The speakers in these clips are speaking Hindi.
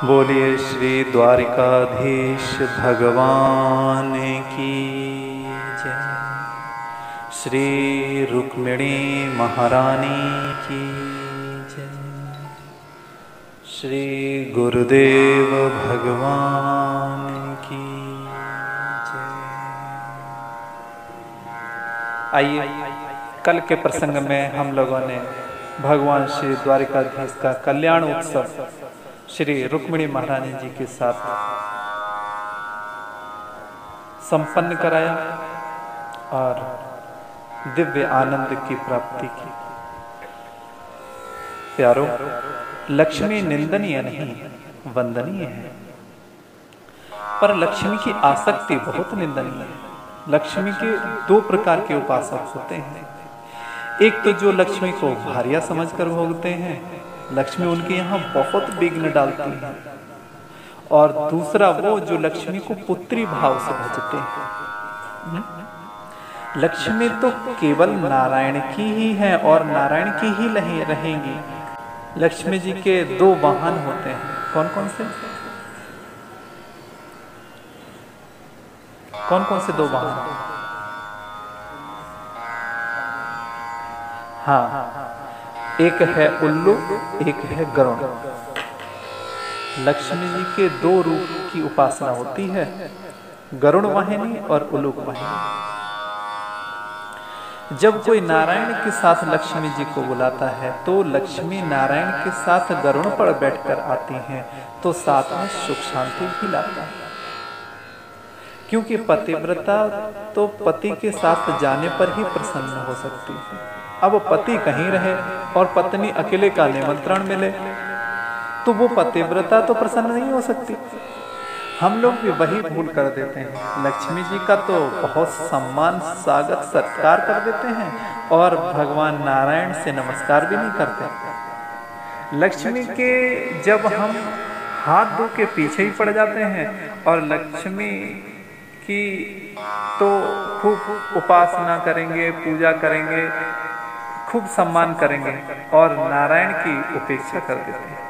बोलिए श्री द्वारिकाधीश भगवान की जय। श्री रुक्मिणी महारानी की जय। श्री गुरुदेव भगवान की जय। आइए, कल के प्रसंग में हम लोगों ने भगवान श्री द्वारिकाधीश का कल्याण उत्सव श्री रुक्मिणी महारानी जी के साथ संपन्न कराया और दिव्य आनंद की प्राप्ति की। प्यारो, लक्ष्मी निंदनीय नहीं, वंदनीय है, पर लक्ष्मी की आसक्ति बहुत निंदनीय है। लक्ष्मी के दो प्रकार के उपासक होते हैं। एक तो जो लक्ष्मी को भारिया समझकर भोगते हैं, लक्ष्मी उनके यहाँ बहुत विघ्न डालती है, और दूसरा वो जो लक्ष्मी को पुत्री भाव से भजते हैं। लक्ष्मी तो केवल नारायण की ही है और नारायण की ही रहेंगी। लक्ष्मी जी के दो वाहन होते हैं। कौन कौन से? कौन कौन से दो वाहन? हाँ, एक है उल्लू, एक है गरुड़। लक्ष्मी जी के दो रूप की उपासना होती है, गरुड़ वाहिनी और उल्लूक वाहिनी। जब कोई नारायण के साथ लक्ष्मी जी को बुलाता है तो लक्ष्मी नारायण के साथ गरुड़ पर बैठकर आती हैं, तो साथ में सुख शांति भी लाता है। क्योंकि पतिव्रता तो पति के साथ जाने पर ही प्रसन्न हो सकती है। अब पति कहीं रहे और पत्नी अकेले का निमंत्रण मिले तो वो पतिव्रता तो प्रसन्न नहीं हो सकती। हम लोग भी वही भूल कर देते हैं। लक्ष्मी जी का तो बहुत सम्मान स्वागत सत्कार कर देते हैं और भगवान नारायण से नमस्कार भी नहीं करते। लक्ष्मी के जब हम हाथ धो के पीछे ही पड़ जाते हैं और लक्ष्मी की तो खूब उपासना करेंगे, पूजा करेंगे, खूब सम्मान करेंगे और नारायण की उपेक्षा कर देते हैं।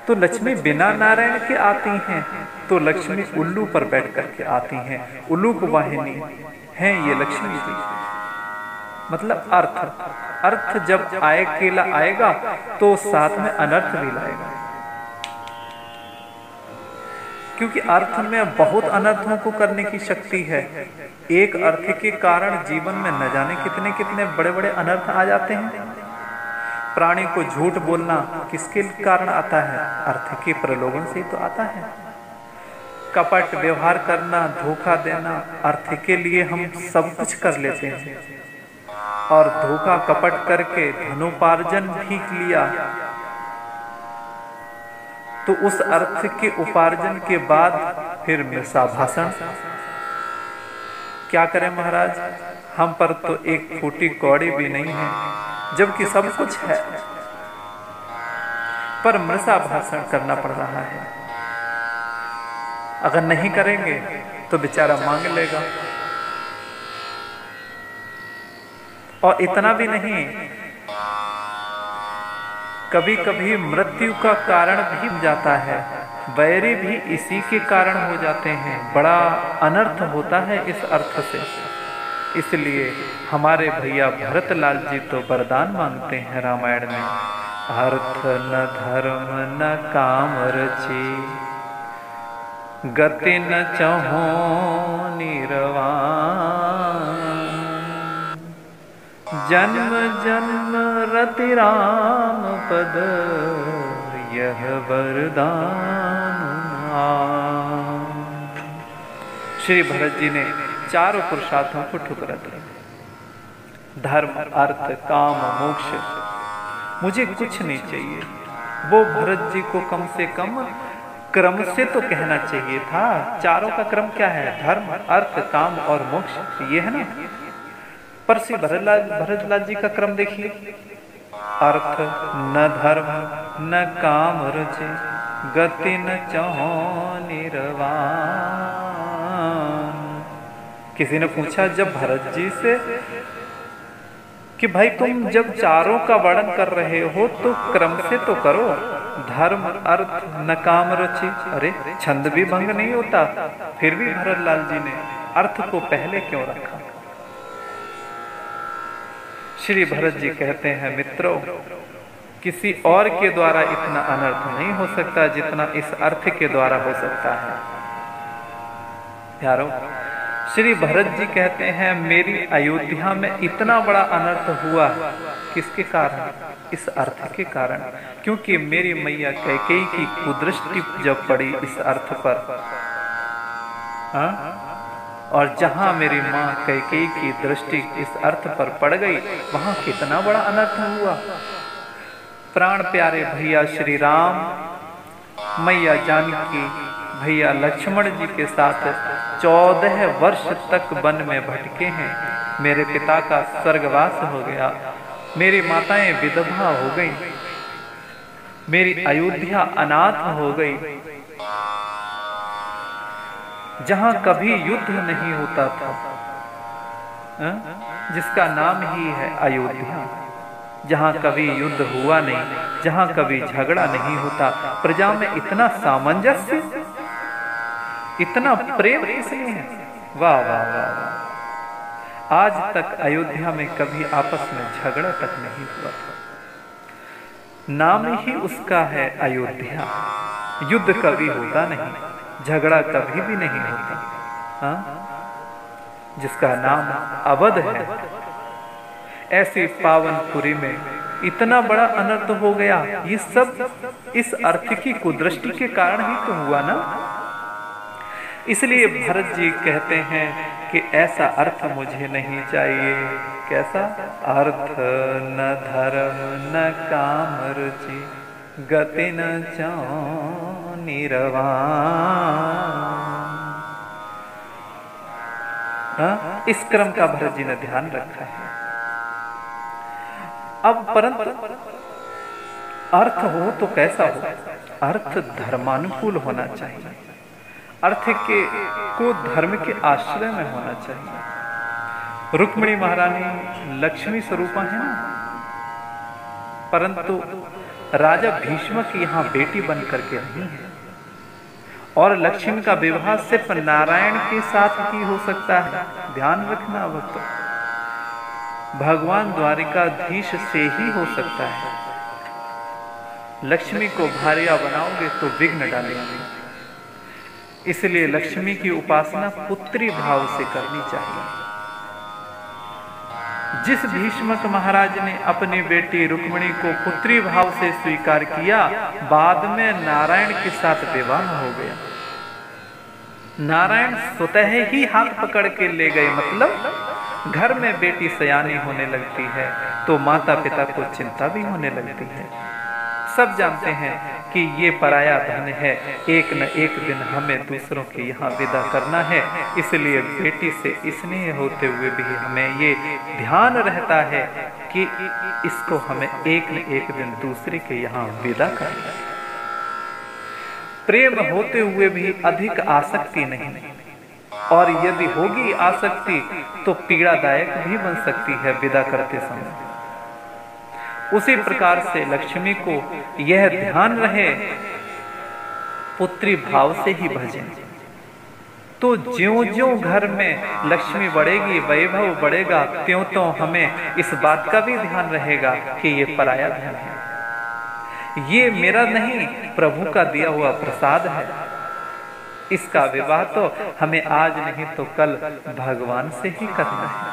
तो लक्ष्मी बिना नारायण के आती हैं, तो लक्ष्मी उल्लू पर बैठ करके आती हैं। उल्लूक वाहिनी हैं ये लक्ष्मी जी। मतलब अर्थ जब अकेला आएगा तो साथ में अनर्थ भी लाएगा। क्योंकि अर्थ में बहुत अनर्थों को करने की शक्ति है। एक अर्थ के कारण जीवन में न जाने कितने कितने बड़े बड़े अनर्थ आ जाते हैं। प्राणी को झूठ बोलना किसके कारण आता है? अर्थ के प्रलोभन से ही तो आता है। कपट व्यवहार करना, धोखा देना, अर्थ के लिए हम सब कुछ कर लेते हैं और धोखा कपट करके धनोपार्जन भी लिया तो उस अर्थ के उपार्जन के बाद फिर मृषा भाषण। क्या करें महाराज, हम पर तो एक फूटी कौड़ी भी नहीं है, जबकि सब कुछ है, पर मृषा भाषण करना पड़ रहा है। अगर नहीं करेंगे तो बेचारा मांग लेगा। और इतना भी नहीं, कभी कभी मृत्यु का कारण भी जाता है। बैरी भी इसी के कारण हो जाते हैं। बड़ा अनर्थ होता है इस अर्थ से। इसलिए हमारे भैया भरतलाल जी तो वरदान मांगते हैं रामायण में, अर्थ न धर्म न काम रची, गति न चहो निर्वाण, जन्म जन्म रति राम पद, यह वरदान। श्री भरत जी ने चारों पुरुषार्थों को ठुकरा दिया। धर्म, अर्थ, काम, मोक्ष, मुझे कुछ नहीं चाहिए। वो भरत जी को कम से कम क्रम से तो कहना चाहिए था। चारों का क्रम क्या है? धर्म, अर्थ, काम और मोक्ष, ये है ना। पर श्री भरतलाल जी का क्रम देखिए, अर्थ न धर्म न काम रुचि, गति न चहो निर्वाण। किसी ने पूछा जब भरत जी से कि भाई तुम जब चारों का वर्णन कर रहे हो तो क्रम से तो करो। धर्म अर्थ न काम रुचि। अरे छंद भी भंग नहीं होता, फिर भी भरतलाल जी ने अर्थ को पहले क्यों रखा? श्री भरत जी कहते हैं, मित्रों, किसी और के द्वारा इतना अनर्थ नहीं हो सकता जितना इस अर्थ के द्वारा हो सकता है। प्यारो, श्री भरत जी कहते हैं, मेरी अयोध्या में इतना बड़ा अनर्थ हुआ, किसके कारण? इस अर्थ के कारण। क्योंकि मेरी मैया कैकेयी की कुदृष्टि जब पड़ी इस अर्थ पर, और जहां मेरी मां कैकेयी की दृष्टि इस अर्थ पर पड़ गई, वहां कितना बड़ा अनर्थ हुआ। प्राण प्यारे भैया श्री राम, मैया जानकी, भैया लक्ष्मण जी के साथ 14 वर्ष तक वन में भटके हैं। मेरे पिता का स्वर्गवास हो गया, मेरी माताएं विधवा हो गई, मेरी अयोध्या अनाथ हो गई। जहां कभी युद्ध नहीं होता था, जिसका नाम ही है अयोध्या, जहां कभी युद्ध हुआ नहीं, जहां कभी झगड़ा नहीं होता, प्रजा में इतना सामंजस्य, इतना प्रेम इसलिए है। वाह वाह वाह वाह। आज तक अयोध्या में कभी आपस में झगड़ा तक नहीं हुआ था। नाम ही उसका है अयोध्या। युद्ध कभी होता नहीं, झगड़ा कभी भी नहीं होता, जिसका नाम अवध है। ऐसी पावनपुरी में इतना बड़ा अनर्थ हो गया, ये सब इस अर्थ की कुदृष्टि के कारण ही तो हुआ ना। इसलिए भरत जी कहते हैं कि ऐसा अर्थ मुझे नहीं चाहिए। कैसा अर्थ? न धर्म न काम रुचि, गति न चाओ निर्वाण। इस क्रम का भरत जी ने ध्यान रखा है। अब परंतु अर्थ हो तो कैसा हो? अर्थ धर्मानुकूल होना चाहिए, अर्थ को धर्म के आश्रय में होना चाहिए। रुक्मिणी महारानी लक्ष्मी स्वरूपा है ना, परंतु राजा भीष्म की यहाँ बेटी बन करके रही है, और लक्ष्मी का विवाह सिर्फ नारायण के साथ ही हो सकता है। ध्यान रखना भक्तों, भगवान द्वारिकाधीश से ही हो सकता है। लक्ष्मी को भार्या बनाओगे तो विघ्न डालेंगे, इसलिए लक्ष्मी की उपासना पुत्री भाव से करनी चाहिए। जिस भीष्मक महाराज ने अपनी बेटी रुक्मिणी को पुत्री भाव से स्वीकार किया, बाद में नारायण के साथ विवाह हो गया। नारायण स्वतः ही हाथ पकड़ के ले गए। मतलब घर में बेटी सयानी होने लगती है तो माता पिता को चिंता भी होने लगती है। सब जानते हैं कि ये पराया धन है, एक न एक दिन हमें दूसरों के यहाँ विदा करना है। इसलिए बेटी से स्नेह होते हुए भी हमें ये ध्यान रहता है कि इसको हमें एक न एक दिन दूसरे के यहाँ विदा करना है। प्रेम होते हुए भी अधिक आसक्ति नहीं, और यदि होगी आसक्ति तो पीड़ादायक भी बन सकती है विदा करते समय। उसी प्रकार से लक्ष्मी को यह ध्यान रहे, पुत्री भाव से ही भजें। तो ज्यों-ज्यों घर में लक्ष्मी बढ़ेगी, वैभव बढ़ेगा, त्यों-त्यों हमें इस बात का भी ध्यान रहेगा कि ये पराया धन है, ये मेरा नहीं, प्रभु का दिया हुआ प्रसाद है। इसका विवाह तो हमें आज नहीं तो कल भगवान से ही करना है।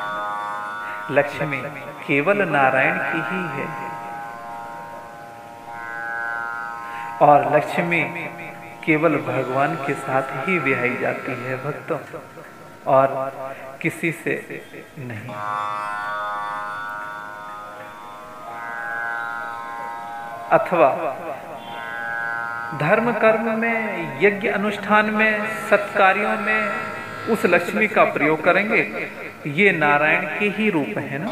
लक्ष्मी केवल नारायण की ही है, और लक्ष्मी केवल भगवान के साथ ही विहाई जाती है भक्तों, और किसी से नहीं। अथवा धर्म कर्म में, यज्ञ अनुष्ठान में, सत्कार्यों में उस लक्ष्मी का प्रयोग करेंगे, ये नारायण के ही रूप है ना,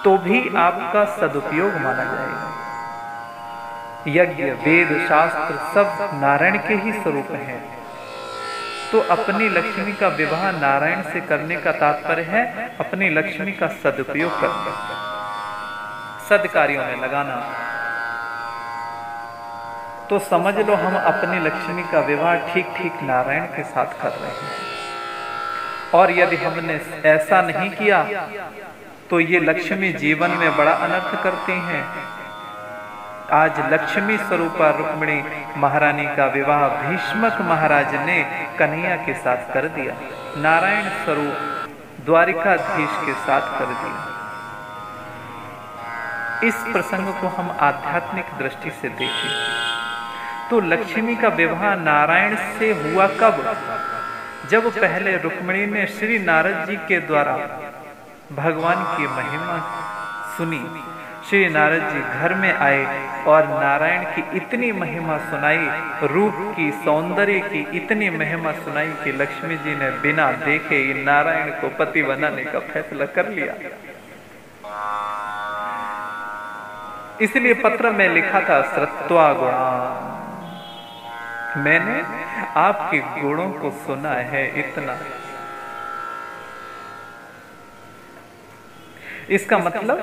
तो भी आपका सदुपयोग माना जाएगा। यज्ञ, वेद, शास्त्र सब नारायण के ही स्वरूप हैं। तो अपनी लक्ष्मी का विवाह नारायण से करने का तात्पर्य है अपनी लक्ष्मी का सदुपयोग करना, सदकार्यों में लगाना। तो समझ लो हम अपनी लक्ष्मी का विवाह ठीक ठीक नारायण के साथ कर रहे हैं। और यदि हमने ऐसा नहीं किया तो ये लक्ष्मी जीवन में बड़ा अनर्थ करती हैं। आज लक्ष्मी स्वरूपा रुक्मिणी महारानी का विवाह भीष्मक महाराज ने कन्हैया के साथ कर दिया, नारायण स्वरूप द्वारिकाधीश के साथ कर दिया। इस प्रसंग को हम आध्यात्मिक दृष्टि से देखें तो लक्ष्मी का विवाह नारायण से हुआ कब? जब पहले रुक्मिणी ने श्री नारद जी के द्वारा भगवान की महिमा सुनी। श्री नारद जी घर में आए और नारायण की इतनी महिमा सुनाई, रूप की, सौंदर्य की इतनी महिमा सुनाई कि लक्ष्मी जी ने बिना देखे ही नारायण को पति बनाने का फैसला कर लिया। इसलिए पत्र में लिखा था श्रुत्वा गुणान्, मैंने आपके गुणों को सुना है इतना। इसका मतलब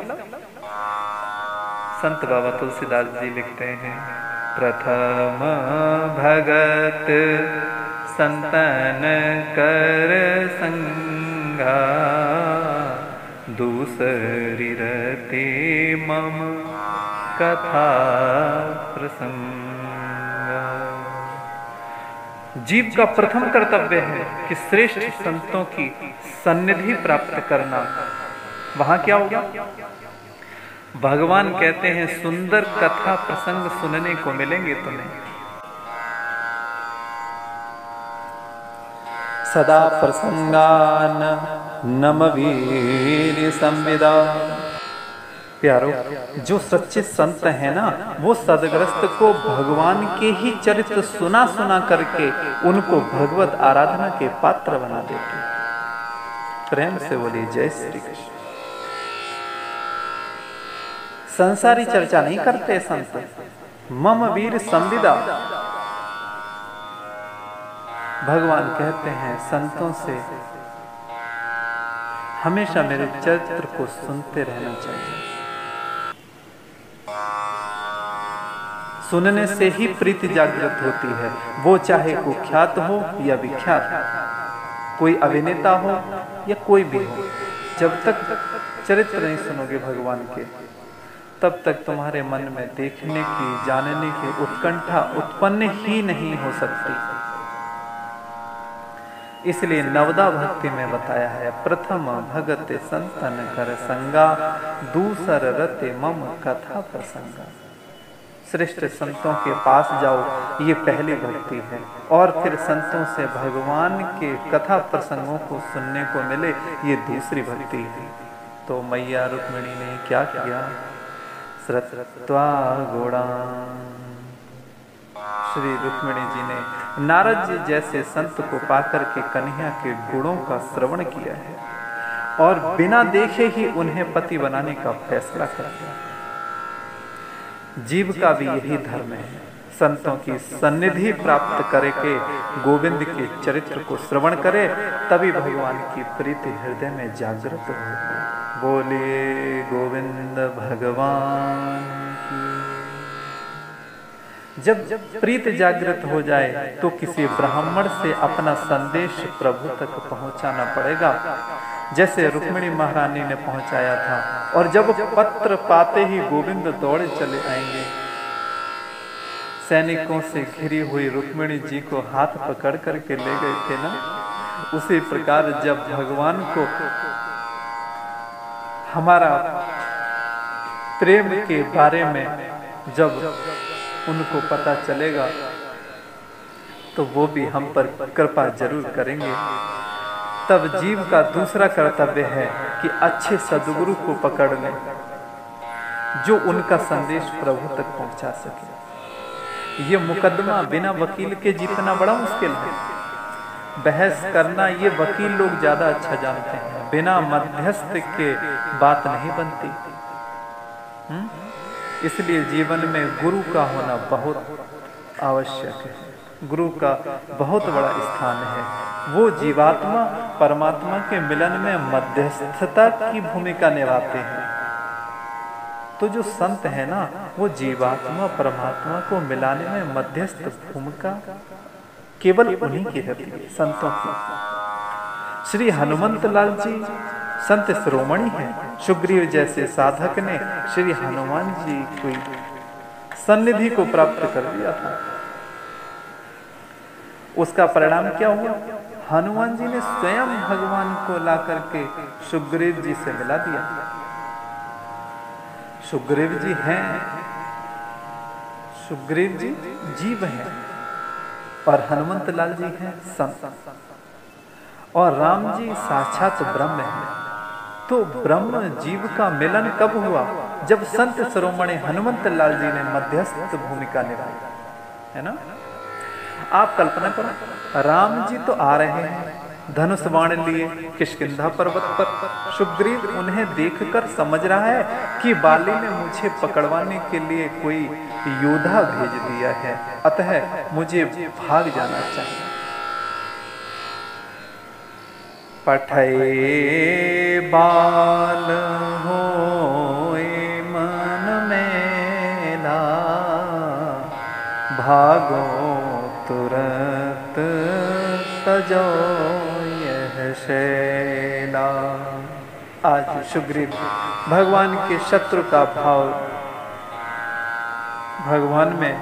संत बाबा तुलसीदास जी लिखते हैं, प्रथम भगत संतन कर संगा, दूसरी रते मम कथा प्रसंगा। जीव का प्रथम कर्तव्य है कि श्रेष्ठ संतों की सन्निधि प्राप्त करना। वहां क्या होगा? भगवान कहते हैं सुंदर कथा प्रसंग सुनने को मिलेंगे तुम्हें। सदा प्रसंगान नम वीर संविदा। प्यारो, जो सच्चे संत हैं ना, वो सदग्रस्त को भगवान के ही चरित्र सुना सुना करके उनको भगवत आराधना के पात्र बना देते। प्रेम से बोलिए जय श्री कृष्ण। संसारी चर्चा नहीं करते संत। मम वीर संविदा, भगवान कहते हैं संतों से हमेशा मेरे चरित्र को सुनते रहना चाहिए। सुनने से ही प्रीति जागृत होती है, वो चाहे कुख्यात हो या विख्यात, कोई अभिनेता हो या कोई भी हो। जब तक चरित्र नहीं सुनोगे भगवान के, तब तक तुम्हारे मन में देखने की, जानने की उत्कंठा उत्पन्न ही नहीं हो सकती। इसलिए नवदा भक्ति में बताया है, प्रथम भगत संतन कर संगा, दूसर रते मम कथा प्रसंगा। श्रेष्ठ संतों के पास जाओ, ये पहली भक्ति है। और फिर संतों से भगवान के कथा प्रसंगों को सुनने को मिले, ये दूसरी भक्ति है। तो मैया रुक्मिणी ने क्या किया? श्रुत्वा गुणान्, श्री रुक्मिणी जी ने नारद जी जैसे संत को पाकर के कन्हैया के गुणों का श्रवण किया है और बिना देखे ही उन्हें पति बनाने का फैसला कर लिया। जीव का भी यही धर्म है, संतों की सन्निधि प्राप्त करके गोविंद के चरित्र को श्रवण करे, तभी भगवान की प्रीति हृदय में जागृत होगी। बोलिए गोविंद भगवान की। जब प्रीत जागृत हो जाए तो किसी ब्राह्मण से अपना संदेश प्रभु तक पहुंचाना पड़ेगा, जैसे रुक्मिणी महारानी ने पहुंचाया था। और जब पत्र पाते ही गोविंद दौड़े चले आएंगे। सैनिकों से घिरी हुई रुक्मिणी जी को हाथ पकड़ करके ले गए थे ना, उसी प्रकार जब भगवान को हमारा प्रेम के बारे में जब उनको पता चलेगा तो वो भी हम पर कृपा जरूर करेंगे। तब जीव का दूसरा कर्तव्य है कि अच्छे सद्गुरु को पकड़ लें, जो उनका संदेश प्रभु तक पहुंचा सके। ये मुकदमा बिना वकील के जीतना बड़ा मुश्किल है। बहस करना ये वकील लोग ज्यादा अच्छा जानते हैं, बिना मध्यस्थ के बात नहीं बनती। इसलिए जीवन में गुरु का होना बहुत आवश्यक है। गुरु का बहुत बड़ा स्थान है। वो जीवात्मा परमात्मा के मिलन में मध्यस्थता की भूमिका निभाते हैं। तो जो संत है ना, वो जीवात्मा परमात्मा को मिलाने में मध्यस्थ भूमिका केवल उन्हीं की रहती है, संतों की। श्री हनुमंत लाल जी संत शिरोमणि है। सुग्रीव जैसे साधक ने श्री हनुमान जी की सन्निधि को प्राप्त कर दिया था। उसका परिणाम क्या हुआ? हनुमान जी ने स्वयं भगवान को ला करके सुग्रीव जी से मिला दिया। सुग्रीव जी हैं, सुग्रीव जी जीव हैं और हनुमंत लाल जी हैं संत, और राम जी साक्षात ब्रह्म हैं। तो ब्रह्म जीव का मिलन कब हुआ? जब संत शिरोमणि हनुमंत लाल जी ने मध्यस्थ भूमिका निभाई, है ना। आप कल्पना करो, राम जी तो आ रहे हैं धनुष बाण लिए किष्किंधा पर्वत पर। सुग्रीव उन्हें देखकर समझ रहा है कि बाली ने मुझे पकड़वाने के लिए कोई योद्धा भेज दिया है, अतः मुझे भाग जाना चाहिए। पठए बाल होए मन मेला, भागो तुरंत तजो यह शैला। आज सुग्रीव भगवान के शत्रु का भाव, भगवान में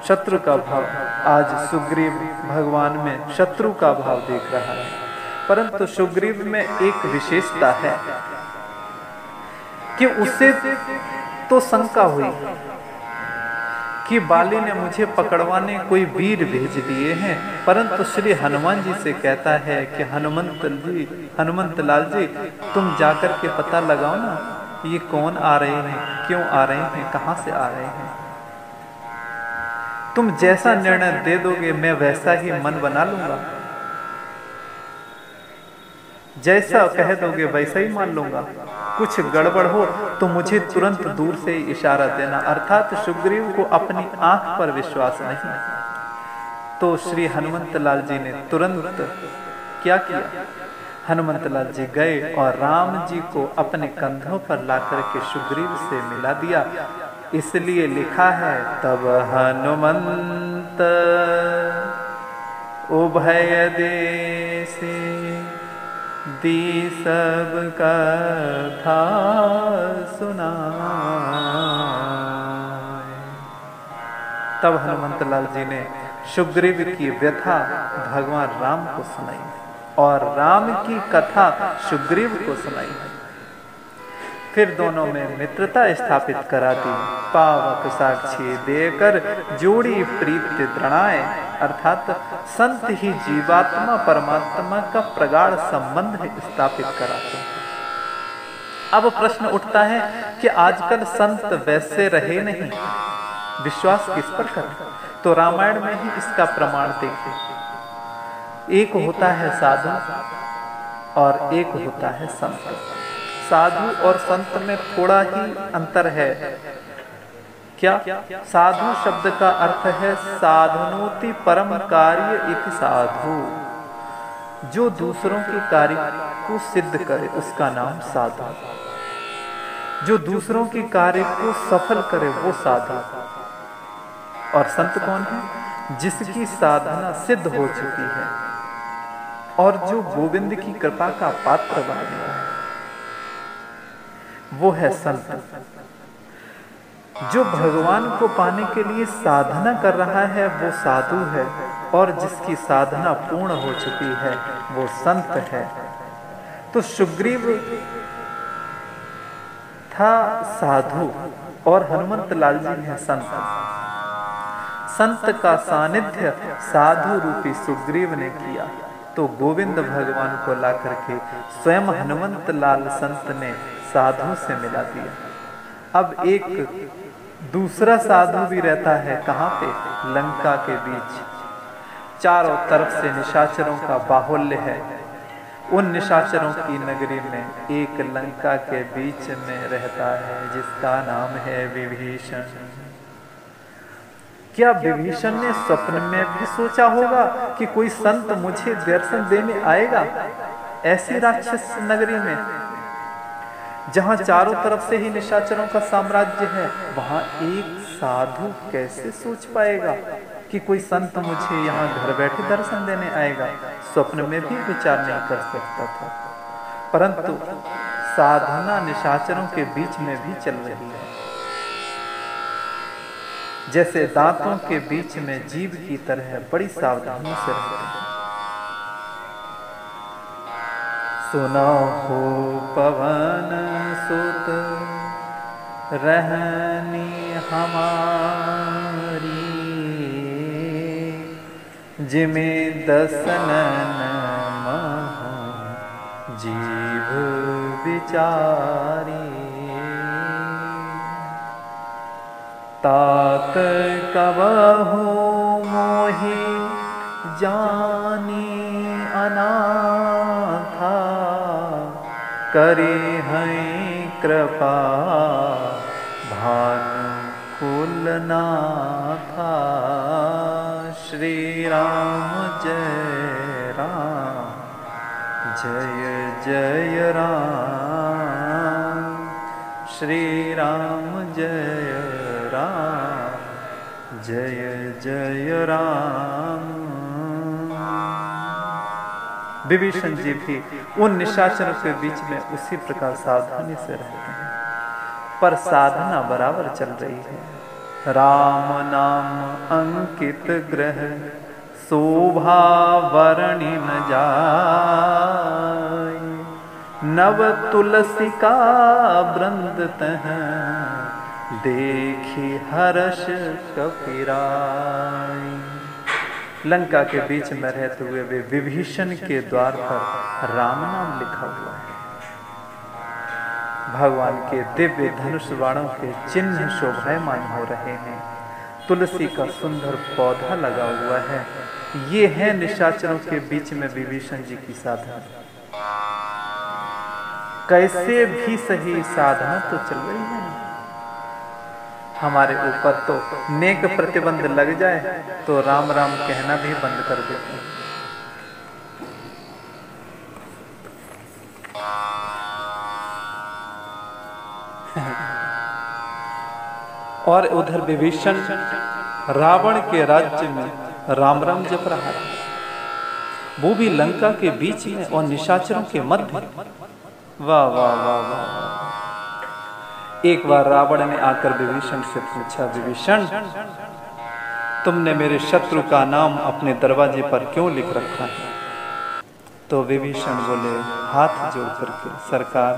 शत्रु का भाव, आज सुग्रीव भगवान में शत्रु का भाव देख रहा है। परंतु सुग्रीव में एक विशेषता है कि उसे तो शंका हुई कि बाली ने मुझे पकड़वाने कोई वीर भेज दिए हैं, परंतु श्री हनुमान जी से कहता है कि हनुमंत लाल जी, तुम जाकर के पता लगाओ ना, ये कौन आ रहे हैं, क्यों आ रहे हैं, कहां से आ रहे हैं। तुम जैसा निर्णय दे दोगे मैं वैसा ही मन बना लूंगा, जैसा कह दोगे वैसा ही मान लूंगा। कुछ गड़बड़ हो तो मुझे तुरंत दूर से इशारा देना। अर्थात सुग्रीव को अपनी आंख पर विश्वास नहीं। तो श्री हनुमंत लाल जी ने तुरंत क्या किया? हनुमंत लाल जी गए और राम जी को अपने कंधों पर लाकर के सुग्रीव से मिला दिया। इसलिए लिखा है, तब हनुमंत उभय देसी दी सब कथा सुना। तब हनुमंत लाल जी ने सुग्रीव की व्यथा भगवान राम को सुनाई और राम की कथा सुग्रीव को सुनाई। फिर दोनों में मित्रता स्थापित करा दी। पावक साक्षी देकर जोड़ी प्रीत दृढ़ाए, अर्थात संत ही जीवात्मा परमात्मा का प्रगाढ़ संबंध स्थापित कराते हैं। अब प्रश्न उठता है कि आजकल संत वैसे रहे नहीं, विश्वास किस पर करें? तो रामायण में ही इसका प्रमाण देखिए। एक होता है साधु और एक होता है संत। साधु और संत में थोड़ा ही अंतर है। क्या? साधु शब्द का अर्थ है साधनोति परम कार्य इति साधु, जो दूसरों के कार्य को सिद्ध करे उसका नाम साधु, जो दूसरों के कार्य को सफल करे वो साधु। और संत कौन है? जिसकी साधना सिद्ध हो चुकी है और जो गोविंद की कृपा का पात्र बन गया है, वो है संत। जो भगवान को पाने के लिए साधना कर रहा है वो साधु है, और जिसकी साधना पूर्ण हो चुकी है वो संत है। तो सुग्रीव था साधु और हनुमंत लाल जी है संत। संत का सानिध्य साधु रूपी सुग्रीव ने किया, तो गोविंद भगवान को ला करके स्वयं हनुमंत लाल संत ने साधु से मिला दिया। अब एक दूसरा साधु भी रहता है, कहाँ पे? लंका के बीच। चारों तरफ से निशाचरों का बाहुल्य है। उन निशाचरों की नगरी में एक लंका के बीच में रहता है जिसका नाम है विभीषण। क्या विभीषण ने स्वप्न में भी सोचा होगा कि कोई संत मुझे दर्शन देने आएगा ऐसी राक्षस नगरी में? जहां चारों तरफ से ही निशाचरों का साम्राज्य है, वहां एक साधु कैसे सोच पाएगा कि कोई संत मुझे यहाँ घर बैठे दर्शन देने आएगा? स्वप्न में भी विचार नहीं कर सकता था। परंतु साधना निशाचरों के बीच में भी चल रही है। जैसे दांतों के बीच में जीव की तरह बड़ी सावधानी से रहते हैं। सुनो हो पवन सुत रहनी हमारी, जिमें दसनन मह जीव विचारी, तात कबहु मोहि जानी अनाथा, करे हैं कृपा भानुकुल नाथा। श्री राम जय राम, जय जय राम, श्री राम जय राम, जय जय राम। विभीषण जी भी उन निशाचरों के बीच में उसी प्रकार सावधानी से रहते हैं, पर साधना बराबर चल रही है। राम नाम अंकित ग्रह, शोभा वर्णि न जाय, नव तुलसी का वृंद तह, देखी हर्ष कपिराय। लंका के बीच में रहते हुए वे विभीषण के द्वार पर राम नाम लिखा हुआ है। भगवान के दिव्य धनुष बाणों के चिन्ह शोभायमान हो रहे हैं। तुलसी का सुंदर पौधा लगा हुआ है। ये है निशाचरों के बीच में विभीषण जी की साधना। कैसे भी सही साधना तो चल रही है। हमारे ऊपर तो नेक प्रतिबंध लग जाए तो राम राम कहना भी बंद कर देते हैं। और उधर विभीषण रावण के राज्य में राम राम जप रहा है, वो भी लंका के बीच में और निशाचरों के मध्य। वाह वाह वाह वाह। एक बार रावण ने आकर विभीषण से पूछा, विभीषण तुमने मेरे शत्रु का नाम अपने दरवाजे पर क्यों लिख रखा है? तो विभीषण बोले हाथ जोड़ करके, सरकार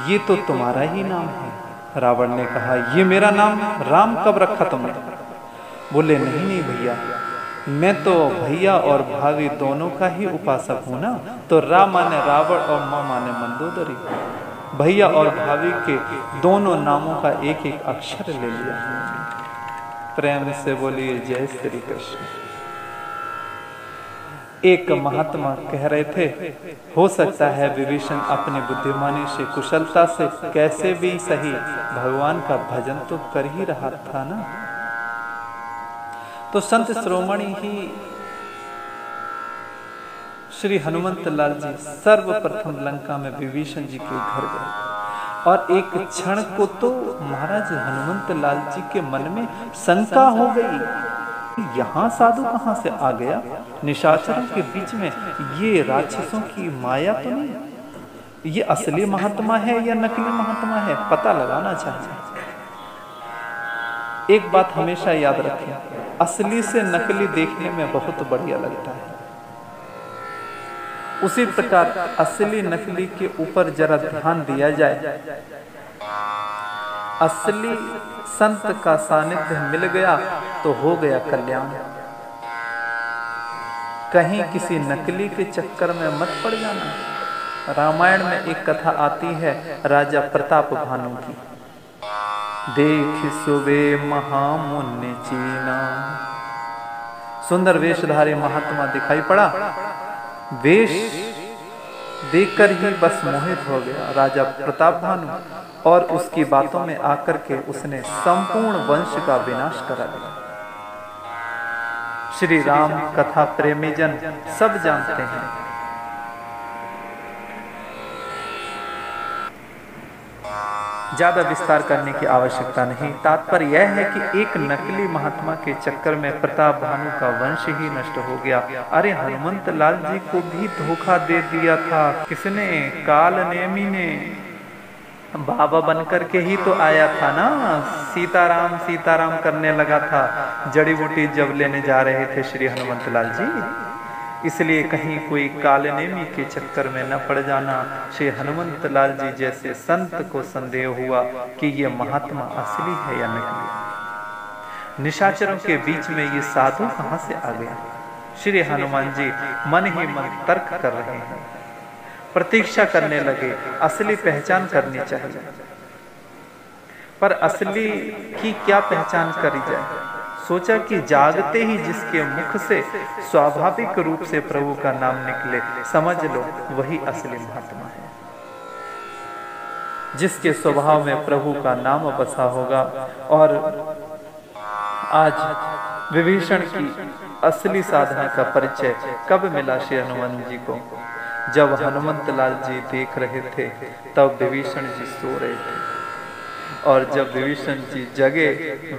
ये तो तुम्हारा ही नाम है। रावण ने कहा, ये मेरा नाम राम कब रखा तुमने? बोले नहीं नहीं भैया, मैं तो भैया और भाभी दोनों का ही उपासक हूं ना। तो राम माने रावण और माँ माने मंदोदरी। भैया और भाभी के दोनों नामों का एक एक अक्षर ले लिया। प्रेम से बोलिए जय श्री कृष्ण। एक महात्मा कह रहे थे, हो सकता है विभीषण अपनी बुद्धिमानी से कुशलता से कैसे भी सही भगवान का भजन तो कर ही रहा था ना। तो संत शिरोमणि ही श्री हनुमंत लाल जी सर्वप्रथम लंका में विभीषण जी के घर गए और एक क्षण को तो महाराज हनुमंत लाल जी के मन में शंका हो गई, यहाँ साधु कहाँ से आ गया? निशाचरों के बीच में ये राक्षसों की माया तो नहीं? ये असली महात्मा है या नकली महात्मा है? पता लगाना चाहिए। एक बात हमेशा याद रखें, असली से नकली देखने में बहुत बढ़िया लगता है। उसी प्रकार असली नकली के ऊपर जरा ध्यान दिया जाए। असली संत का सानिध्य मिल गया तो हो गया कल्याण। कहीं किसी नकली के चक्कर में मत पड़ जाना। रामायण में एक कथा आती है राजा प्रताप भानु की। देख सुबे महामुनि चीना, सुंदर वेशधारी महात्मा दिखाई पड़ा। वेश देखकर ही बस मोहित हो गया राजा प्रताप भानु, और उसकी बातों में आकर के उसने संपूर्ण वंश का विनाश करा दिया। श्री राम कथा प्रेमी जन सब जानते हैं। ज्यादा विस्तार करने की आवश्यकता नहीं। तात्पर्य यह है कि एक नकली महात्मा के चक्कर में प्रताप भानु का वंश ही नष्ट हो गया। अरे हनुमंत लाल जी को भी धोखा दे दिया था किसने? काल नेमी ने। बाबा बनकर के ही तो आया था ना, सीताराम सीताराम करने लगा था जड़ी बूटी जब लेने जा रहे थे श्री हनुमंत लाल जी। इसलिए कहीं कोई कालनेमी के चक्कर में न पड़ जाना। श्री हनुमंत लाल जी जैसे संत को संदेह हुआ कि ये महात्मा असली है या नकली। निशाचरों के बीच में ये साधु कहां से आ गया? श्री हनुमान जी मन ही मन तर्क कर रहे हैं, प्रतीक्षा करने लगे। असली पहचान करनी चाहिए, पर असली की क्या पहचान करी जाए? सोचा कि जागते ही जिसके मुख से स्वाभाविक रूप से प्रभु का नाम निकले, समझ लो वही असली महात्मा है। जिसके स्वभाव में प्रभु का नाम बसा होगा। और आज विभीषण की असली साधना का परिचय कब मिला श्री हनुमान जी को? जब हनुमंत लाल जी देख रहे थे तब विभीषण जी सो रहे थे, और जब विभीषण जी जगे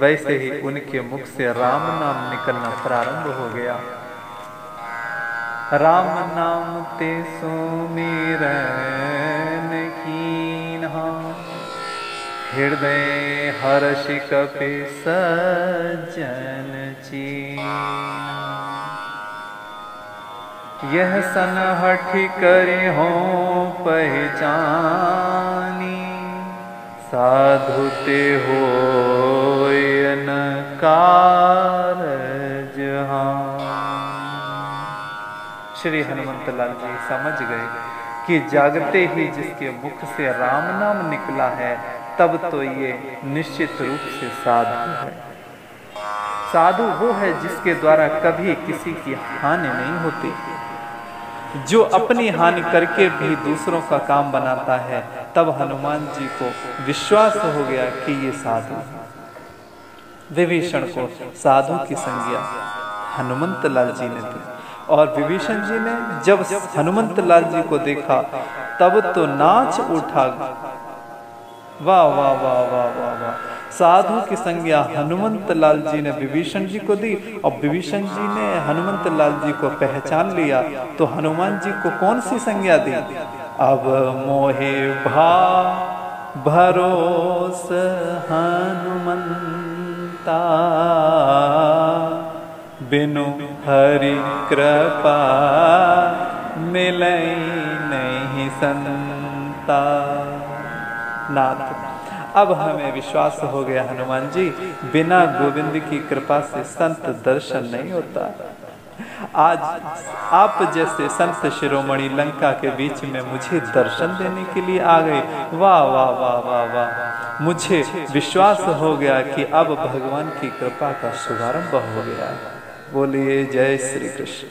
वैसे ही उनके मुख से राम नाम निकलना प्रारंभ हो गया। राम नाम ते सुमिरन कीन्हा, हृदय हर्षि कपि सज्जन चीन्हा। यह सनहठि करि हो पहचानी, साधु ते होयन कारज हानि। श्री हनुमंत लाल जी समझ गए कि जागते ही जिसके मुख से राम नाम निकला है तब तो ये निश्चित रूप से साधु है। साधु वो है जिसके द्वारा कभी किसी की हानि नहीं होती, जो अपनी हानि करके भी दूसरों का काम बनाता है। तब हनुमान जी को विश्वास हो गया कि ये साधु है। विभीषण को साधु की संज्ञा हनुमंत लाल जी ने दी, और विभीषण जी ने जब हनुमंत लाल जी को देखा तब तो नाच उठा। वाह वाह वाह वाह वाह वाह। साधु की संज्ञा हनुमंत लाल जी ने विभीषण जी को दी, और विभीषण जी ने हनुमंत लाल जी को पहचान लिया, तो हनुमान जी को कौन सी संज्ञा दी? अब मोहे भा भरोस हनुमंता, बिनु हरि कृपा मिलई नहीं संता। नाथ अब हमें विश्वास हो गया हनुमान जी, बिना गोविंद की कृपा से संत दर्शन नहीं होता। आज आप जैसे संत शिरोमणि लंका के बीच में मुझे दर्शन देने के लिए आ गए। वाह वाह वाह वाह वाह। मुझे विश्वास हो गया कि अब भगवान की कृपा का शुभारंभ हो गया। बोलिए जय श्री कृष्ण।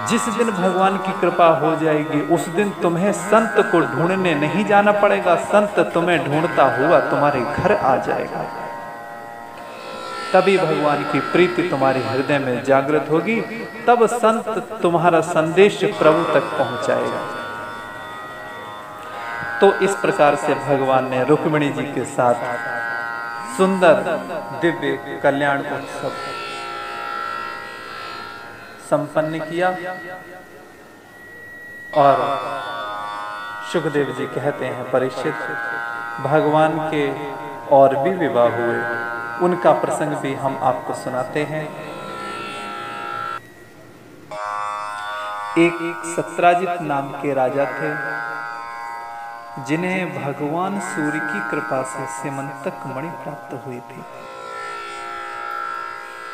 जिस दिन भगवान की कृपा हो जाएगी उस दिन तुम्हें संत को ढूंढने नहीं जाना पड़ेगा, संत तुम्हें ढूंढता हुआ तुम्हारे घर आ जाएगा। तभी भगवान की प्रीति तुम्हारे हृदय में जागृत होगी, तब संत तुम्हारा संदेश प्रभु तक पहुंचाएगा। तो इस प्रकार से भगवान ने रुक्मिणी जी के साथ सुंदर दिव्य कल्याण उत्सव संपन्न किया। और सुखदेव जी कहते हैं, परीक्षित, भगवान के और भी विवाह हुए, उनका प्रसंग भी हम आपको सुनाते हैं। एक सत्राजित नाम के राजा थे, जिन्हें भगवान सूर्य की कृपा से सिमंतक मणि प्राप्त हुई थी।